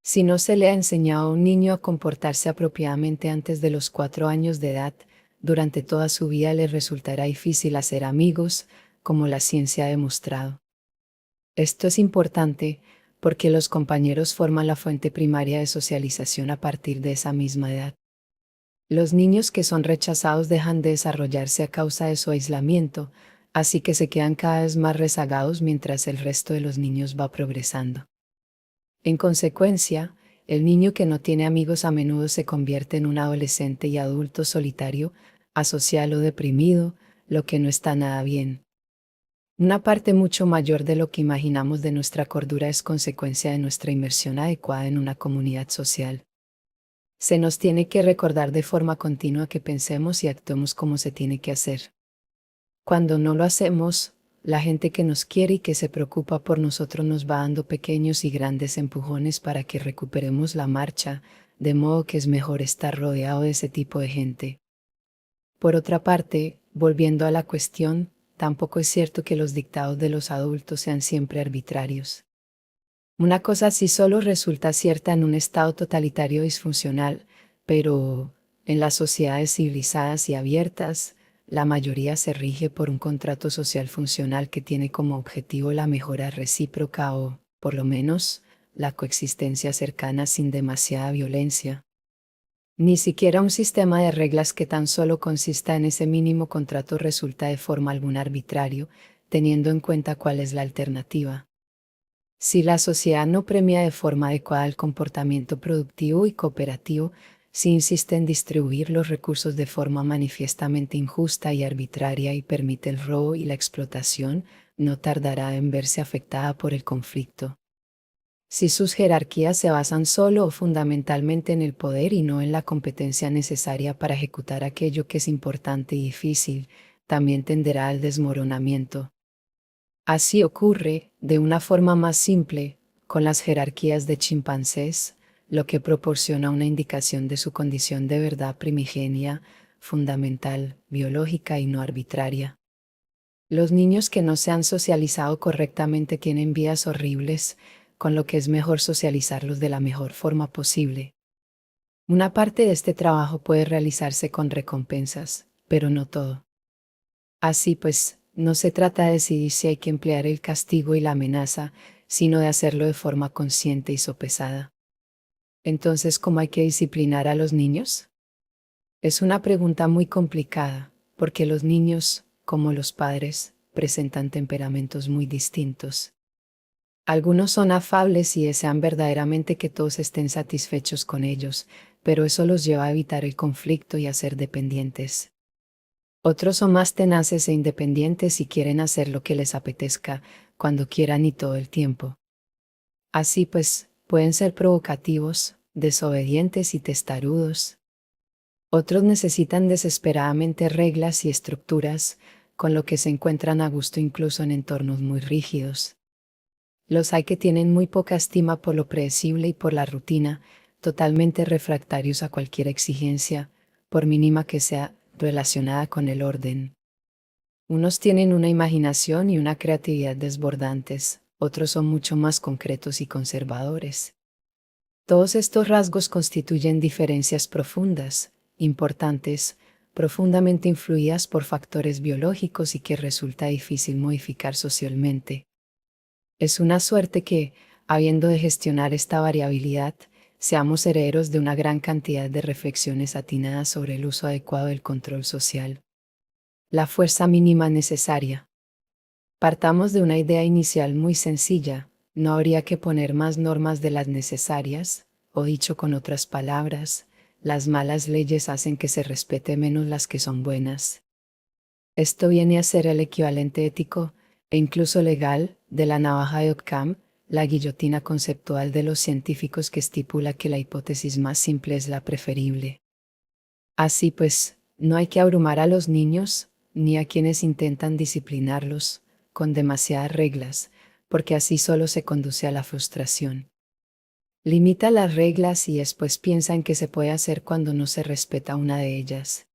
Si no se le ha enseñado a un niño a comportarse apropiadamente antes de los 4 años de edad, durante toda su vida le resultará difícil hacer amigos, como la ciencia ha demostrado. Esto es importante porque los compañeros forman la fuente primaria de socialización a partir de esa misma edad. Los niños que son rechazados dejan de desarrollarse a causa de su aislamiento, así que se quedan cada vez más rezagados mientras el resto de los niños va progresando. En consecuencia, el niño que no tiene amigos a menudo se convierte en un adolescente y adulto solitario, asocial o deprimido, lo que no está nada bien. Una parte mucho mayor de lo que imaginamos de nuestra cordura es consecuencia de nuestra inmersión adecuada en una comunidad social. Se nos tiene que recordar de forma continua que pensemos y actuemos como se tiene que hacer. Cuando no lo hacemos, la gente que nos quiere y que se preocupa por nosotros nos va dando pequeños y grandes empujones para que recuperemos la marcha, de modo que es mejor estar rodeado de ese tipo de gente. Por otra parte, volviendo a la cuestión, tampoco es cierto que los dictados de los adultos sean siempre arbitrarios. Una cosa así solo resulta cierta en un estado totalitario disfuncional, pero en las sociedades civilizadas y abiertas, la mayoría se rige por un contrato social funcional que tiene como objetivo la mejora recíproca o, por lo menos, la coexistencia cercana sin demasiada violencia. Ni siquiera un sistema de reglas que tan solo consista en ese mínimo contrato resulta de forma alguna arbitrario, teniendo en cuenta cuál es la alternativa. Si la sociedad no premia de forma adecuada el comportamiento productivo y cooperativo, si insiste en distribuir los recursos de forma manifiestamente injusta y arbitraria y permite el robo y la explotación, no tardará en verse afectada por el conflicto. Si sus jerarquías se basan solo o fundamentalmente en el poder y no en la competencia necesaria para ejecutar aquello que es importante y difícil, también tenderá al desmoronamiento. Así ocurre, de una forma más simple, con las jerarquías de chimpancés, lo que proporciona una indicación de su condición de verdad primigenia, fundamental, biológica y no arbitraria. Los niños que no se han socializado correctamente tienen vidas horribles, con lo que es mejor socializarlos de la mejor forma posible. Una parte de este trabajo puede realizarse con recompensas, pero no todo. Así pues, no se trata de decidir si hay que emplear el castigo y la amenaza, sino de hacerlo de forma consciente y sopesada. Entonces, ¿cómo hay que disciplinar a los niños? Es una pregunta muy complicada, porque los niños, como los padres, presentan temperamentos muy distintos. Algunos son afables y desean verdaderamente que todos estén satisfechos con ellos, pero eso los lleva a evitar el conflicto y a ser dependientes. Otros son más tenaces e independientes y quieren hacer lo que les apetezca, cuando quieran y todo el tiempo. Así pues, pueden ser provocativos, desobedientes y testarudos. Otros necesitan desesperadamente reglas y estructuras, con lo que se encuentran a gusto incluso en entornos muy rígidos. Los hay que tienen muy poca estima por lo predecible y por la rutina, totalmente refractarios a cualquier exigencia, por mínima que sea, relacionada con el orden. Unos tienen una imaginación y una creatividad desbordantes, otros son mucho más concretos y conservadores. Todos estos rasgos constituyen diferencias profundas, importantes, profundamente influidas por factores biológicos y que resulta difícil modificar socialmente. Es una suerte que, habiendo de gestionar esta variabilidad, seamos herederos de una gran cantidad de reflexiones atinadas sobre el uso adecuado del control social. La fuerza mínima necesaria. Partamos de una idea inicial muy sencilla: no habría que poner más normas de las necesarias, o dicho con otras palabras, las malas leyes hacen que se respete menos las que son buenas. Esto viene a ser el equivalente ético, e incluso legal, de la navaja de Occam, la guillotina conceptual de los científicos que estipula que la hipótesis más simple es la preferible. Así pues, no hay que abrumar a los niños, ni a quienes intentan disciplinarlos, con demasiadas reglas, porque así solo se conduce a la frustración. Limita las reglas y después piensa en qué se puede hacer cuando no se respeta una de ellas.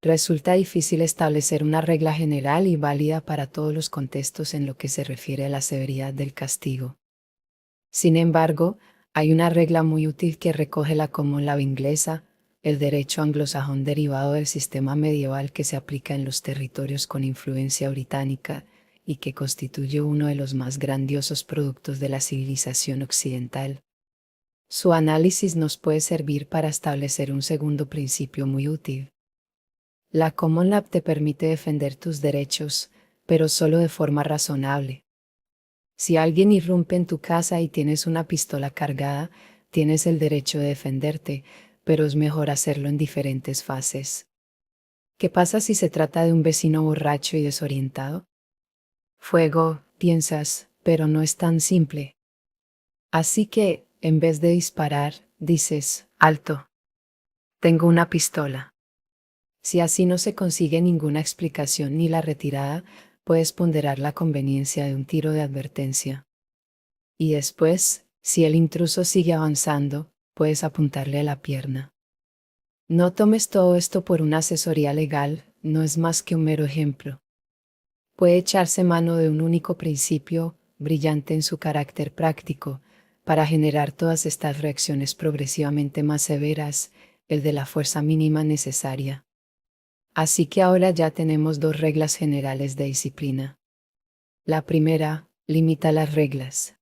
Resulta difícil establecer una regla general y válida para todos los contextos en lo que se refiere a la severidad del castigo. Sin embargo, hay una regla muy útil que recoge la Common Law inglesa, el derecho anglosajón derivado del sistema medieval que se aplica en los territorios con influencia británica y que constituye uno de los más grandiosos productos de la civilización occidental. Su análisis nos puede servir para establecer un segundo principio muy útil. La Common Law te permite defender tus derechos, pero solo de forma razonable. Si alguien irrumpe en tu casa y tienes una pistola cargada, tienes el derecho de defenderte, pero es mejor hacerlo en diferentes fases. ¿Qué pasa si se trata de un vecino borracho y desorientado? Fuego, piensas, pero no es tan simple. Así que, en vez de disparar, dices: alto. Tengo una pistola. Si así no se consigue ninguna explicación ni la retirada, puedes ponderar la conveniencia de un tiro de advertencia. Y después, si el intruso sigue avanzando, puedes apuntarle a la pierna. No tomes todo esto por una asesoría legal, no es más que un mero ejemplo. Puede echarse mano de un único principio, brillante en su carácter práctico, para generar todas estas reacciones progresivamente más severas, el de la fuerza mínima necesaria. Así que ahora ya tenemos dos reglas generales de disciplina. La primera, limita las reglas.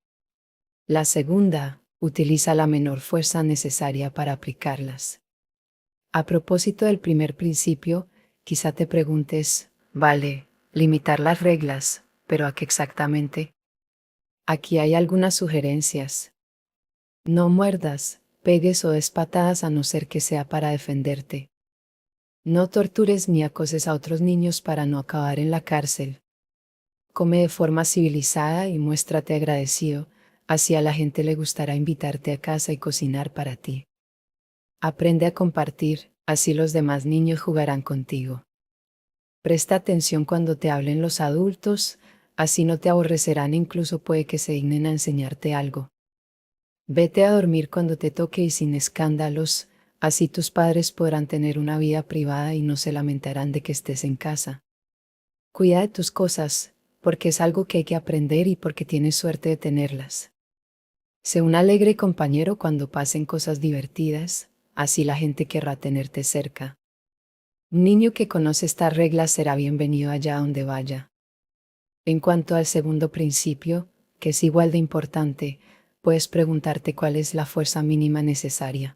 La segunda, utiliza la menor fuerza necesaria para aplicarlas. A propósito del primer principio, quizá te preguntes, vale, limitar las reglas, pero ¿a qué exactamente? Aquí hay algunas sugerencias. No muerdas, pegues o des patadas a no ser que sea para defenderte. No tortures ni acoses a otros niños para no acabar en la cárcel. Come de forma civilizada y muéstrate agradecido, así a la gente le gustará invitarte a casa y cocinar para ti. Aprende a compartir, así los demás niños jugarán contigo. Presta atención cuando te hablen los adultos, así no te aborrecerán e incluso puede que se dignen a enseñarte algo. Vete a dormir cuando te toque y sin escándalos, así tus padres podrán tener una vida privada y no se lamentarán de que estés en casa. Cuida de tus cosas, porque es algo que hay que aprender y porque tienes suerte de tenerlas. Sé un alegre compañero cuando pasen cosas divertidas, así la gente querrá tenerte cerca. Un niño que conoce estas reglas será bienvenido allá donde vaya. En cuanto al segundo principio, que es igual de importante, puedes preguntarte cuál es la fuerza mínima necesaria.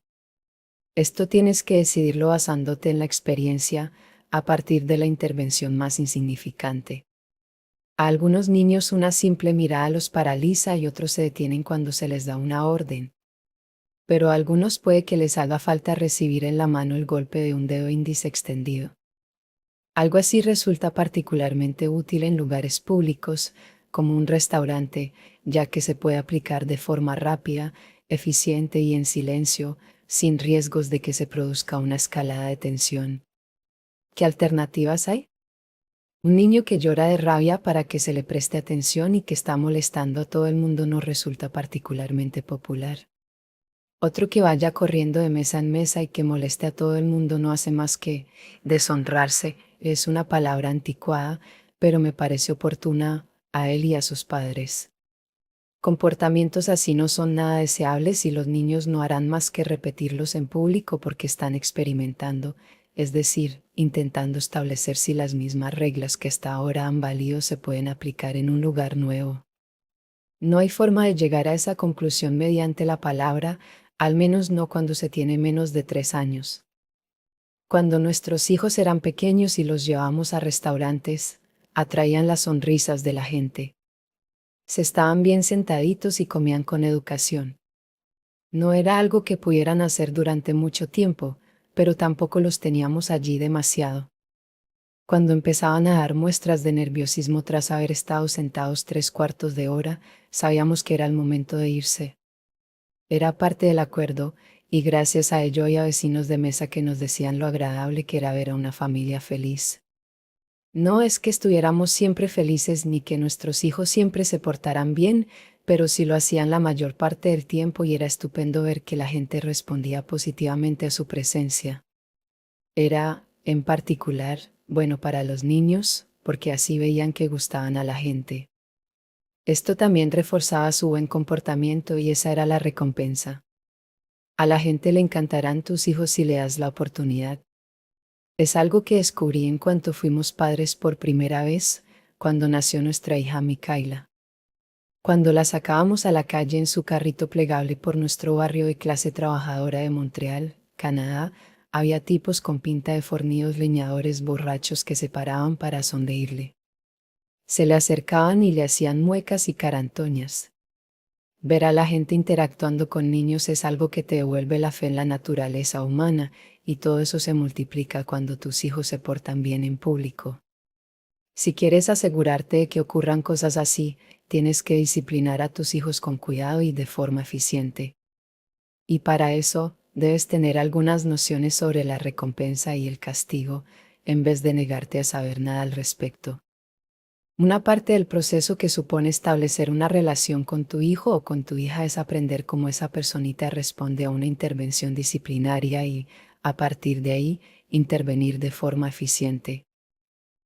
Esto tienes que decidirlo basándote en la experiencia, a partir de la intervención más insignificante. A algunos niños una simple mirada los paraliza y otros se detienen cuando se les da una orden. Pero a algunos puede que les haga falta recibir en la mano el golpe de un dedo índice extendido. Algo así resulta particularmente útil en lugares públicos, como un restaurante, ya que se puede aplicar de forma rápida, eficiente y en silencio, sin riesgos de que se produzca una escalada de tensión. ¿Qué alternativas hay? Un niño que llora de rabia para que se le preste atención y que está molestando a todo el mundo no resulta particularmente popular. Otro que vaya corriendo de mesa en mesa y que moleste a todo el mundo no hace más que deshonrarse. Es una palabra anticuada, pero me parece oportuna a él y a sus padres. Comportamientos así no son nada deseables y los niños no harán más que repetirlos en público porque están experimentando, es decir, intentando establecer si las mismas reglas que hasta ahora han valido se pueden aplicar en un lugar nuevo. No hay forma de llegar a esa conclusión mediante la palabra, al menos no cuando se tiene menos de 3 años. Cuando nuestros hijos eran pequeños y los llevábamos a restaurantes, atraían las sonrisas de la gente. Se estaban bien sentaditos y comían con educación. No era algo que pudieran hacer durante mucho tiempo, pero tampoco los teníamos allí demasiado. Cuando empezaban a dar muestras de nerviosismo tras haber estado sentados 3/4 de hora, sabíamos que era el momento de irse. Era parte del acuerdo, y gracias a ello había vecinos de mesa que nos decían lo agradable que era ver a una familia feliz. No es que estuviéramos siempre felices ni que nuestros hijos siempre se portaran bien, pero sí lo hacían la mayor parte del tiempo y era estupendo ver que la gente respondía positivamente a su presencia. Era, en particular, bueno para los niños, porque así veían que gustaban a la gente. Esto también reforzaba su buen comportamiento y esa era la recompensa. A la gente le encantarán tus hijos si le das la oportunidad. Es algo que descubrí en cuanto fuimos padres por primera vez, cuando nació nuestra hija Micaela. Cuando la sacábamos a la calle en su carrito plegable por nuestro barrio de clase trabajadora de Montreal, Canadá, había tipos con pinta de fornidos leñadores borrachos que se paraban para sonreírle. Se le acercaban y le hacían muecas y carantoñas. Ver a la gente interactuando con niños es algo que te devuelve la fe en la naturaleza humana, y todo eso se multiplica cuando tus hijos se portan bien en público. Si quieres asegurarte de que ocurran cosas así, tienes que disciplinar a tus hijos con cuidado y de forma eficiente. Y para eso, debes tener algunas nociones sobre la recompensa y el castigo, en vez de negarte a saber nada al respecto. Una parte del proceso que supone establecer una relación con tu hijo o con tu hija es aprender cómo esa personita responde a una intervención disciplinaria y, a partir de ahí, intervenir de forma eficiente.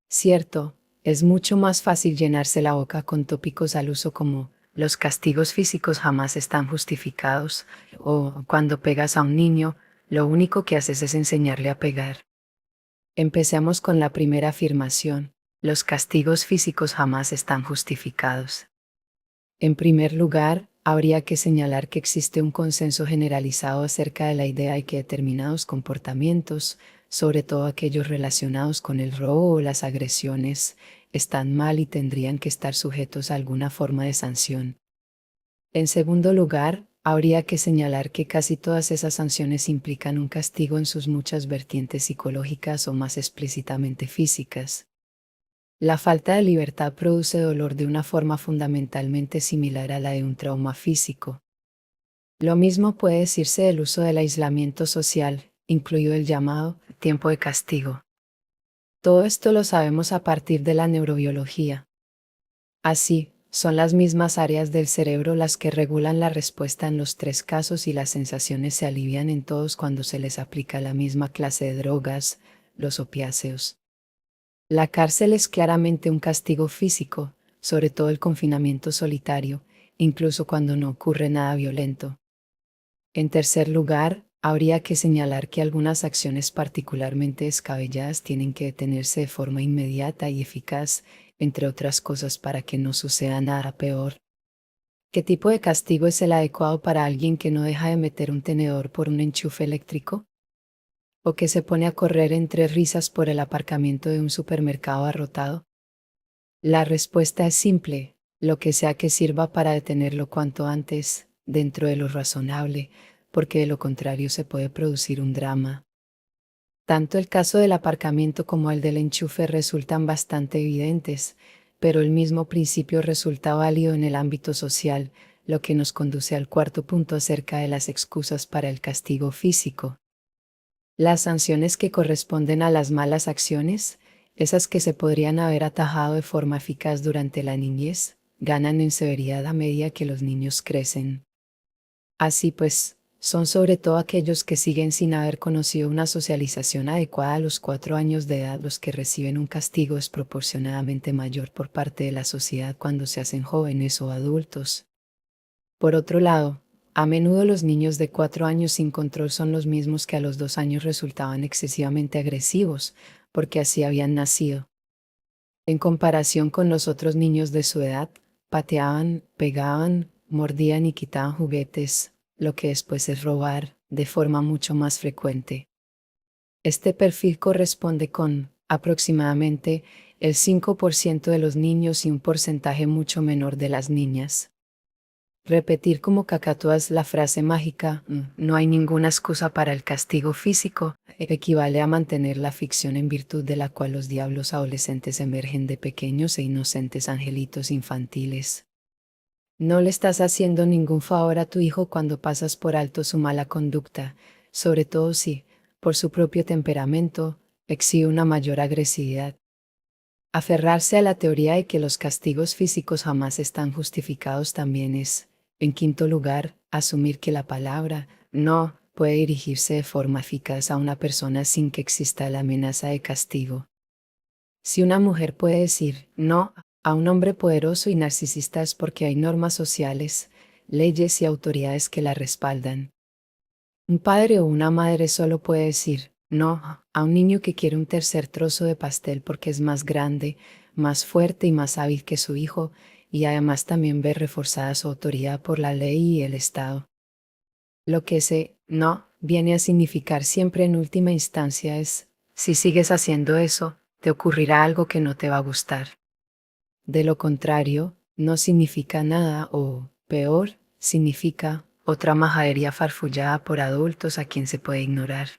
Cierto, es mucho más fácil llenarse la boca con tópicos al uso como los castigos físicos jamás están justificados o cuando pegas a un niño, lo único que haces es enseñarle a pegar. Empecemos con la primera afirmación. Los castigos físicos jamás están justificados. En primer lugar, habría que señalar que existe un consenso generalizado acerca de la idea de que determinados comportamientos, sobre todo aquellos relacionados con el robo o las agresiones, están mal y tendrían que estar sujetos a alguna forma de sanción. En segundo lugar, habría que señalar que casi todas esas sanciones implican un castigo en sus muchas vertientes psicológicas o más explícitamente físicas. La falta de libertad produce dolor de una forma fundamentalmente similar a la de un trauma físico. Lo mismo puede decirse del uso del aislamiento social, incluido el llamado tiempo de castigo. Todo esto lo sabemos a partir de la neurobiología. Así, son las mismas áreas del cerebro las que regulan la respuesta en los tres casos y las sensaciones se alivian en todos cuando se les aplica la misma clase de drogas, los opiáceos. La cárcel es claramente un castigo físico, sobre todo el confinamiento solitario, incluso cuando no ocurre nada violento. En tercer lugar, habría que señalar que algunas acciones particularmente descabelladas tienen que detenerse de forma inmediata y eficaz, entre otras cosas para que no suceda nada peor. ¿Qué tipo de castigo es el adecuado para alguien que no deja de meter un tenedor por un enchufe eléctrico? ¿O que se pone a correr entre risas por el aparcamiento de un supermercado abarrotado? La respuesta es simple, lo que sea que sirva para detenerlo cuanto antes, dentro de lo razonable, porque de lo contrario se puede producir un drama. Tanto el caso del aparcamiento como el del enchufe resultan bastante evidentes, pero el mismo principio resulta válido en el ámbito social, lo que nos conduce al cuarto punto acerca de las excusas para el castigo físico. Las sanciones que corresponden a las malas acciones, esas que se podrían haber atajado de forma eficaz durante la niñez, ganan en severidad a medida que los niños crecen. Así pues, son sobre todo aquellos que siguen sin haber conocido una socialización adecuada a los 4 años de edad los que reciben un castigo desproporcionadamente mayor por parte de la sociedad cuando se hacen jóvenes o adultos. Por otro lado, a menudo los niños de 4 años sin control son los mismos que a los 2 años resultaban excesivamente agresivos, porque así habían nacido. En comparación con los otros niños de su edad, pateaban, pegaban, mordían y quitaban juguetes, lo que después es robar, de forma mucho más frecuente. Este perfil corresponde con, aproximadamente, el 5% de los niños y un porcentaje mucho menor de las niñas. Repetir como cacatúas la frase mágica, no hay ninguna excusa para el castigo físico, equivale a mantener la ficción en virtud de la cual los diablos adolescentes emergen de pequeños e inocentes angelitos infantiles. No le estás haciendo ningún favor a tu hijo cuando pasas por alto su mala conducta, sobre todo si, por su propio temperamento, exhibe una mayor agresividad. Aferrarse a la teoría de que los castigos físicos jamás están justificados también es, en quinto lugar, asumir que la palabra no puede dirigirse de forma eficaz a una persona sin que exista la amenaza de castigo. Si una mujer puede decir no a un hombre poderoso y narcisista es porque hay normas sociales, leyes y autoridades que la respaldan. Un padre o una madre solo puede decir no a un niño que quiere un tercer trozo de pastel porque es más grande, más fuerte y más hábil que su hijo, y además también ve reforzada su autoridad por la ley y el Estado. Lo que ese no viene a significar siempre en última instancia es, si sigues haciendo eso, te ocurrirá algo que no te va a gustar. De lo contrario, no significa nada o, peor, significa otra majadería farfullada por adultos a quien se puede ignorar.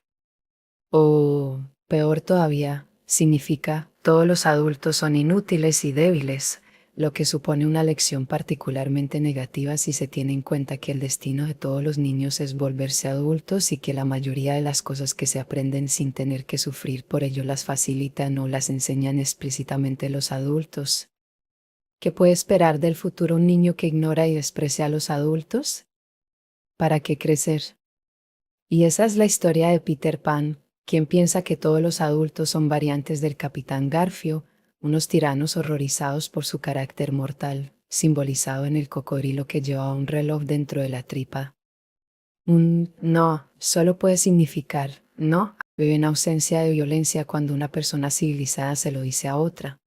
O, peor todavía, significa todos los adultos son inútiles y débiles, lo que supone una lección particularmente negativa si se tiene en cuenta que el destino de todos los niños es volverse adultos y que la mayoría de las cosas que se aprenden sin tener que sufrir por ello las facilitan o las enseñan explícitamente los adultos. ¿Qué puede esperar del futuro un niño que ignora y desprecia a los adultos? ¿Para qué crecer? Y esa es la historia de Peter Pan, quien piensa que todos los adultos son variantes del Capitán Garfio, unos tiranos horrorizados por su carácter mortal, simbolizado en el cocodrilo que llevaba un reloj dentro de la tripa. Un no solo puede significar no, vive en ausencia de violencia cuando una persona civilizada se lo dice a otra.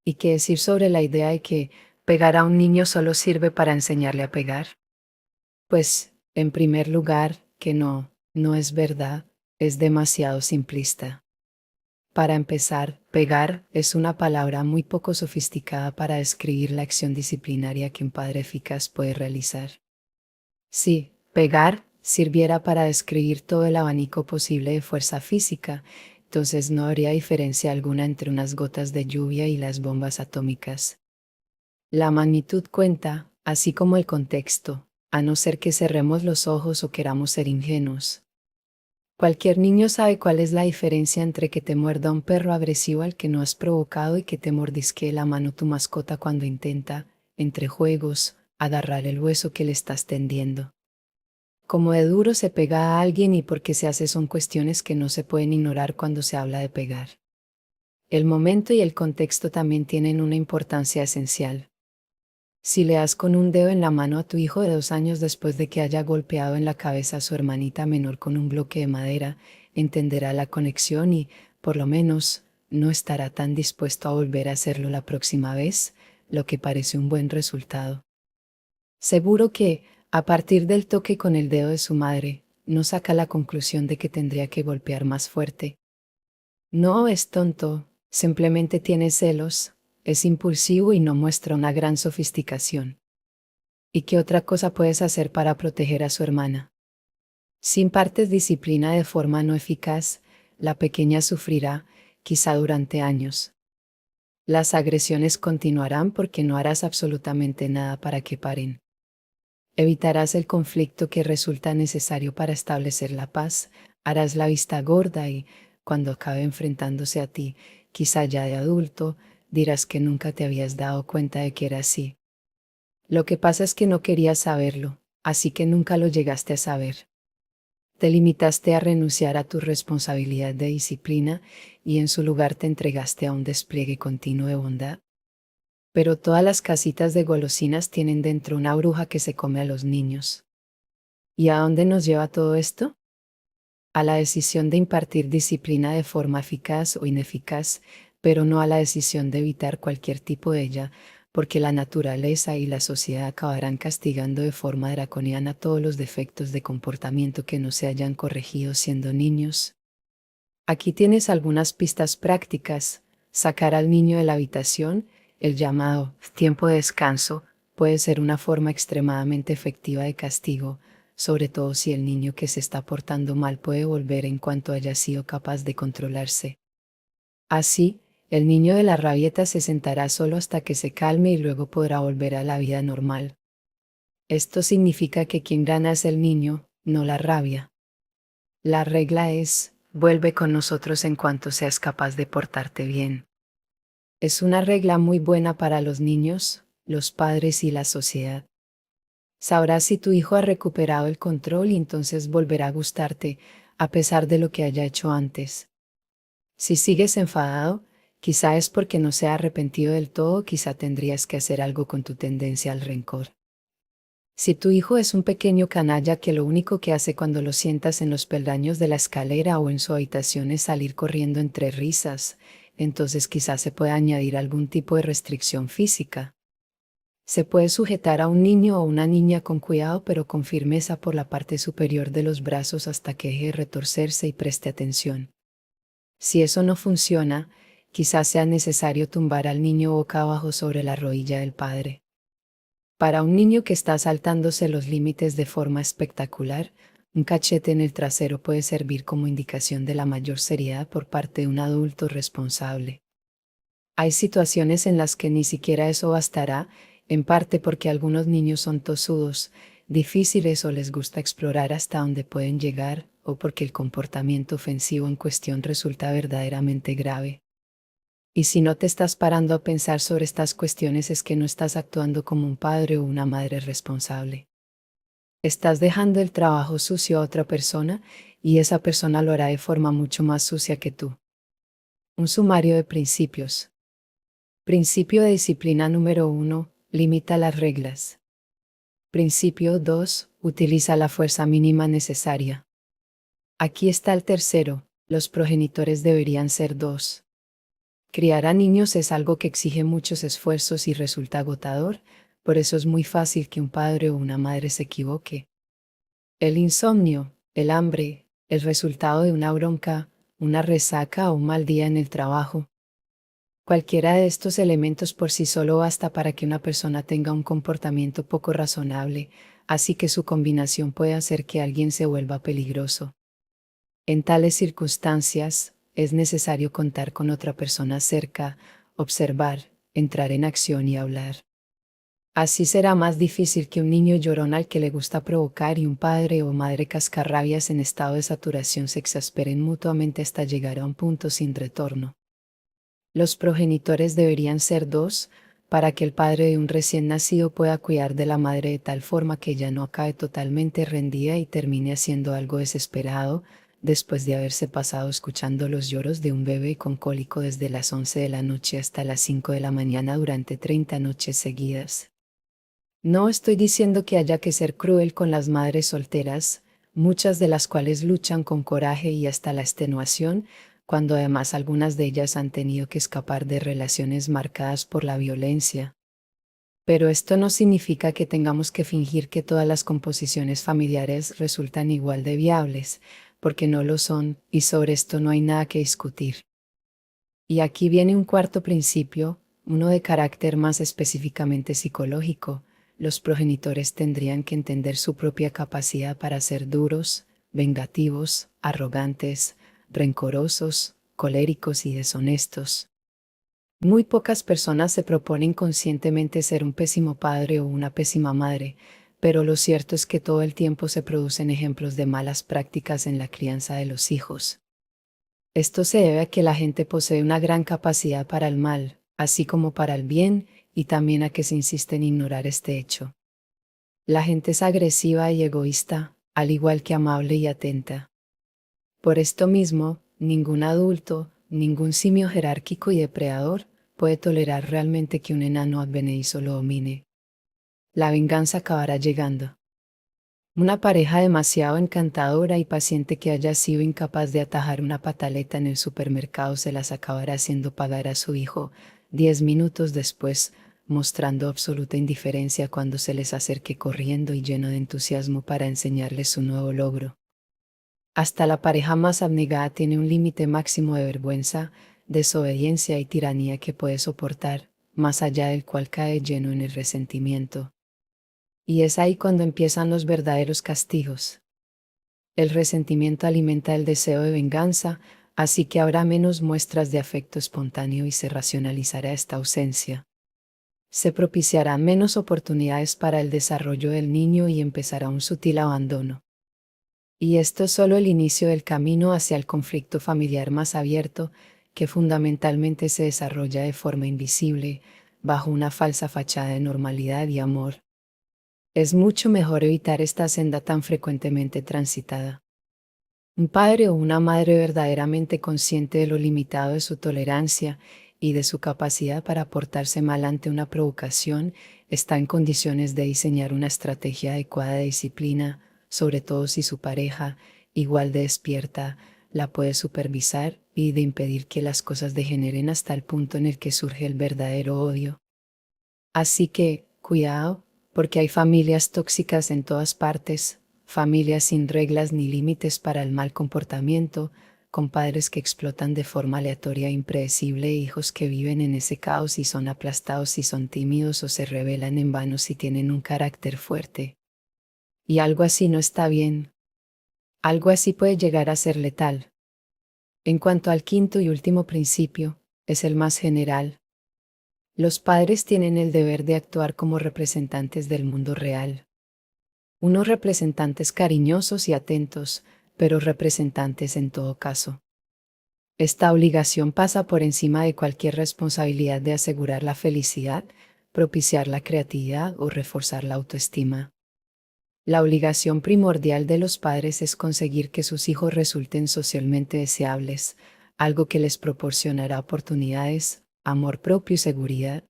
¿Y qué decir sobre la idea de que ¿Pegar a un niño solo sirve para enseñarle a pegar? Pues, en primer lugar, que no es verdad, es demasiado simplista. Para empezar, pegar es una palabra muy poco sofisticada para describir la acción disciplinaria que un padre eficaz puede realizar. Si pegar sirviera para describir todo el abanico posible de fuerza física, entonces no habría diferencia alguna entre unas gotas de lluvia y las bombas atómicas. La magnitud cuenta, así como el contexto, a no ser que cerremos los ojos o queramos ser ingenuos. Cualquier niño sabe cuál es la diferencia entre que te muerda un perro agresivo al que no has provocado y que te mordisque la mano tu mascota cuando intenta, entre juegos, agarrar el hueso que le estás tendiendo. Como de duro se pega a alguien y por qué se hace son cuestiones que no se pueden ignorar cuando se habla de pegar. El momento y el contexto también tienen una importancia esencial. Si le das con un dedo en la mano a tu hijo de 2 años después de que haya golpeado en la cabeza a su hermanita menor con un bloque de madera, entenderá la conexión y, por lo menos, no estará tan dispuesto a volver a hacerlo la próxima vez, lo que parece un buen resultado. Seguro que, a partir del toque con el dedo de su madre, no saca la conclusión de que tendría que golpear más fuerte. No es tonto, simplemente tiene celos, es impulsivo y no muestra una gran sofisticación. ¿Y qué otra cosa puedes hacer para proteger a su hermana? Si impartes disciplina de forma no eficaz, la pequeña sufrirá, quizá durante años. Las agresiones continuarán porque no harás absolutamente nada para que paren. Evitarás el conflicto que resulta necesario para establecer la paz, harás la vista gorda y, cuando acabe enfrentándose a ti, quizá ya de adulto, dirás que nunca te habías dado cuenta de que era así. Lo que pasa es que no querías saberlo, así que nunca lo llegaste a saber. Te limitaste a renunciar a tu responsabilidad de disciplina y en su lugar te entregaste a un despliegue continuo de bondad. Pero todas las casitas de golosinas tienen dentro una bruja que se come a los niños. ¿Y a dónde nos lleva todo esto? A la decisión de impartir disciplina de forma eficaz o ineficaz, pero no a la decisión de evitar cualquier tipo de ella, porque la naturaleza y la sociedad acabarán castigando de forma draconiana todos los defectos de comportamiento que no se hayan corregido siendo niños. Aquí tienes algunas pistas prácticas. Sacar al niño de la habitación, el llamado tiempo de descanso, puede ser una forma extremadamente efectiva de castigo, sobre todo si el niño que se está portando mal puede volver en cuanto haya sido capaz de controlarse. Así, el niño de la rabieta se sentará solo hasta que se calme y luego podrá volver a la vida normal. Esto significa que quien gana es el niño, no la rabia. La regla es, vuelve con nosotros en cuanto seas capaz de portarte bien. Es una regla muy buena para los niños, los padres y la sociedad. Sabrás si tu hijo ha recuperado el control y entonces volverá a gustarte, a pesar de lo que haya hecho antes. Si sigues enfadado, quizá es porque no se ha arrepentido del todo, quizá tendrías que hacer algo con tu tendencia al rencor. Si tu hijo es un pequeño canalla que lo único que hace cuando lo sientas en los peldaños de la escalera o en su habitación es salir corriendo entre risas, entonces quizás se pueda añadir algún tipo de restricción física. Se puede sujetar a un niño o una niña con cuidado pero con firmeza por la parte superior de los brazos hasta que deje de retorcerse y preste atención. Si eso no funciona, quizás sea necesario tumbar al niño boca abajo sobre la rodilla del padre. Para un niño que está saltándose los límites de forma espectacular, un cachete en el trasero puede servir como indicación de la mayor seriedad por parte de un adulto responsable. Hay situaciones en las que ni siquiera eso bastará, en parte porque algunos niños son tosudos, difíciles o les gusta explorar hasta dónde pueden llegar, o porque el comportamiento ofensivo en cuestión resulta verdaderamente grave. Y si no te estás parando a pensar sobre estas cuestiones es que no estás actuando como un padre o una madre responsable. Estás dejando el trabajo sucio a otra persona y esa persona lo hará de forma mucho más sucia que tú. Un sumario de principios. Principio de disciplina número 1. Limita las reglas. Principio 2. Utiliza la fuerza mínima necesaria. Aquí está el tercero. Los progenitores deberían ser dos. Criar a niños es algo que exige muchos esfuerzos y resulta agotador, por eso es muy fácil que un padre o una madre se equivoque. El insomnio, el hambre, el resultado de una bronca, una resaca o un mal día en el trabajo. Cualquiera de estos elementos por sí solo basta para que una persona tenga un comportamiento poco razonable, así que su combinación puede hacer que alguien se vuelva peligroso. En tales circunstancias, es necesario contar con otra persona cerca, observar, entrar en acción y hablar. Así será más difícil que un niño llorón al que le gusta provocar y un padre o madre cascarrabias en estado de saturación se exasperen mutuamente hasta llegar a un punto sin retorno. Los progenitores deberían ser dos, para que el padre de un recién nacido pueda cuidar de la madre de tal forma que ella no acabe totalmente rendida y termine haciendo algo desesperado, después de haberse pasado escuchando los lloros de un bebé con cólico desde las 11 de la noche hasta las 5 de la mañana durante 30 noches seguidas. No estoy diciendo que haya que ser cruel con las madres solteras, muchas de las cuales luchan con coraje y hasta la extenuación, cuando además algunas de ellas han tenido que escapar de relaciones marcadas por la violencia. Pero esto no significa que tengamos que fingir que todas las composiciones familiares resultan igual de viables, porque no lo son, y sobre esto no hay nada que discutir. Y aquí viene un cuarto principio, uno de carácter más específicamente psicológico. Los progenitores tendrían que entender su propia capacidad para ser duros, vengativos, arrogantes, rencorosos, coléricos y deshonestos. Muy pocas personas se proponen conscientemente ser un pésimo padre o una pésima madre, pero lo cierto es que todo el tiempo se producen ejemplos de malas prácticas en la crianza de los hijos. Esto se debe a que la gente posee una gran capacidad para el mal, así como para el bien, y también a que se insiste en ignorar este hecho. La gente es agresiva y egoísta, al igual que amable y atenta. Por esto mismo, ningún adulto, ningún simio jerárquico y depredador, puede tolerar realmente que un enano advenedizo lo domine. La venganza acabará llegando. Una pareja demasiado encantadora y paciente que haya sido incapaz de atajar una pataleta en el supermercado se las acabará haciendo pagar a su hijo 10 minutos después, mostrando absoluta indiferencia cuando se les acerque corriendo y lleno de entusiasmo para enseñarles su nuevo logro. Hasta la pareja más abnegada tiene un límite máximo de vergüenza, desobediencia y tiranía que puede soportar, más allá del cual cae lleno en el resentimiento. Y es ahí cuando empiezan los verdaderos castigos. El resentimiento alimenta el deseo de venganza, así que habrá menos muestras de afecto espontáneo y se racionalizará esta ausencia. Se propiciarán menos oportunidades para el desarrollo del niño y empezará un sutil abandono. Y esto es solo el inicio del camino hacia el conflicto familiar más abierto, que fundamentalmente se desarrolla de forma invisible, bajo una falsa fachada de normalidad y amor. Es mucho mejor evitar esta senda tan frecuentemente transitada. Un padre o una madre verdaderamente consciente de lo limitado de su tolerancia y de su capacidad para portarse mal ante una provocación está en condiciones de diseñar una estrategia adecuada de disciplina, sobre todo si su pareja, igual de despierta, la puede supervisar y de impedir que las cosas degeneren hasta el punto en el que surge el verdadero odio. Así que, cuidado, porque hay familias tóxicas en todas partes, familias sin reglas ni límites para el mal comportamiento, con padres que explotan de forma aleatoria e impredecible e hijos que viven en ese caos y son aplastados si son tímidos o se rebelan en vano si tienen un carácter fuerte. Y algo así no está bien. Algo así puede llegar a ser letal. En cuanto al quinto y último principio, es el más general. Los padres tienen el deber de actuar como representantes del mundo real. Unos representantes cariñosos y atentos, pero representantes en todo caso. Esta obligación pasa por encima de cualquier responsabilidad de asegurar la felicidad, propiciar la creatividad o reforzar la autoestima. La obligación primordial de los padres es conseguir que sus hijos resulten socialmente deseables, algo que les proporcionará oportunidades, amor propio y seguridad.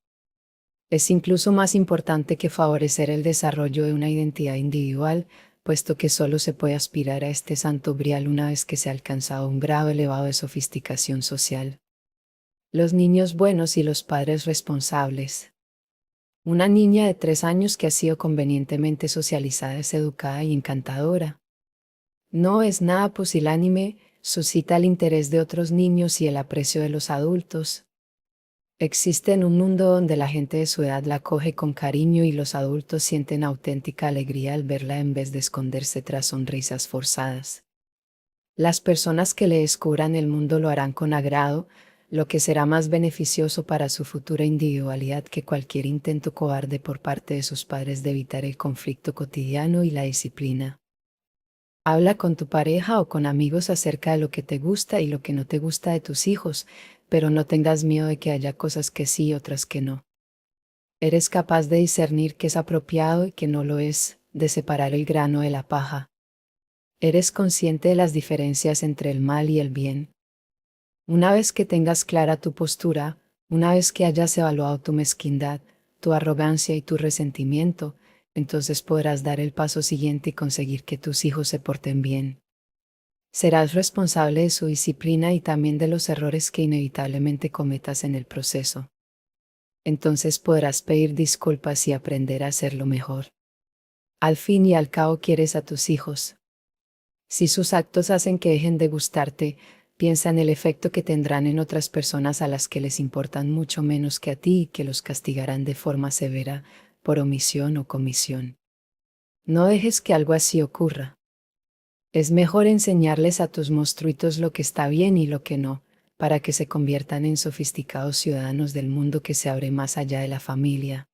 Es incluso más importante que favorecer el desarrollo de una identidad individual, puesto que solo se puede aspirar a este santo grial una vez que se ha alcanzado un grado elevado de sofisticación social. Los niños buenos y los padres responsables. Una niña de 3 años que ha sido convenientemente socializada es educada y encantadora. No es nada pusilánime, suscita el interés de otros niños y el aprecio de los adultos. Existe en un mundo donde la gente de su edad la acoge con cariño y los adultos sienten auténtica alegría al verla en vez de esconderse tras sonrisas forzadas. Las personas que le descubran el mundo lo harán con agrado, lo que será más beneficioso para su futura individualidad que cualquier intento cobarde por parte de sus padres de evitar el conflicto cotidiano y la disciplina. Habla con tu pareja o con amigos acerca de lo que te gusta y lo que no te gusta de tus hijos, pero no tengas miedo de que haya cosas que sí y otras que no. Eres capaz de discernir qué es apropiado y qué no lo es, de separar el grano de la paja. Eres consciente de las diferencias entre el mal y el bien. Una vez que tengas clara tu postura, una vez que hayas evaluado tu mezquindad, tu arrogancia y tu resentimiento, entonces podrás dar el paso siguiente y conseguir que tus hijos se porten bien. Serás responsable de su disciplina y también de los errores que inevitablemente cometas en el proceso. Entonces podrás pedir disculpas y aprender a hacerlo mejor. Al fin y al cabo quieres a tus hijos. Si sus actos hacen que dejen de gustarte, piensa en el efecto que tendrán en otras personas a las que les importan mucho menos que a ti y que los castigarán de forma severa, por omisión o comisión. No dejes que algo así ocurra. Es mejor enseñarles a tus monstruitos lo que está bien y lo que no, para que se conviertan en sofisticados ciudadanos del mundo que se abre más allá de la familia.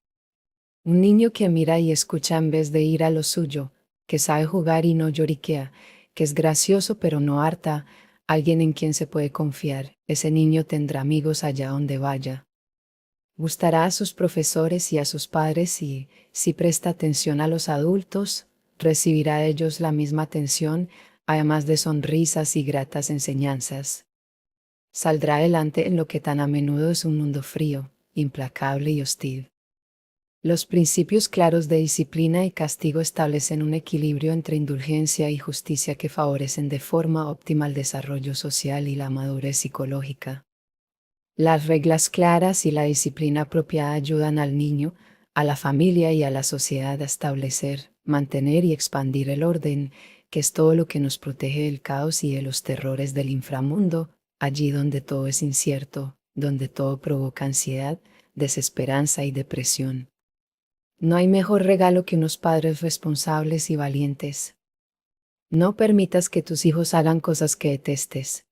Un niño que mira y escucha en vez de ir a lo suyo, que sabe jugar y no lloriquea, que es gracioso pero no harta, alguien en quien se puede confiar, ese niño tendrá amigos allá donde vaya. Gustará a sus profesores y a sus padres y, si presta atención a los adultos, recibirá de ellos la misma atención, además de sonrisas y gratas enseñanzas. Saldrá adelante en lo que tan a menudo es un mundo frío, implacable y hostil. Los principios claros de disciplina y castigo establecen un equilibrio entre indulgencia y justicia que favorecen de forma óptima el desarrollo social y la madurez psicológica. Las reglas claras y la disciplina apropiada ayudan al niño, a la familia y a la sociedad a establecer, mantener y expandir el orden, que es todo lo que nos protege del caos y de los terrores del inframundo, allí donde todo es incierto, donde todo provoca ansiedad, desesperanza y depresión. No hay mejor regalo que unos padres responsables y valientes. No permitas que tus hijos hagan cosas que detestes.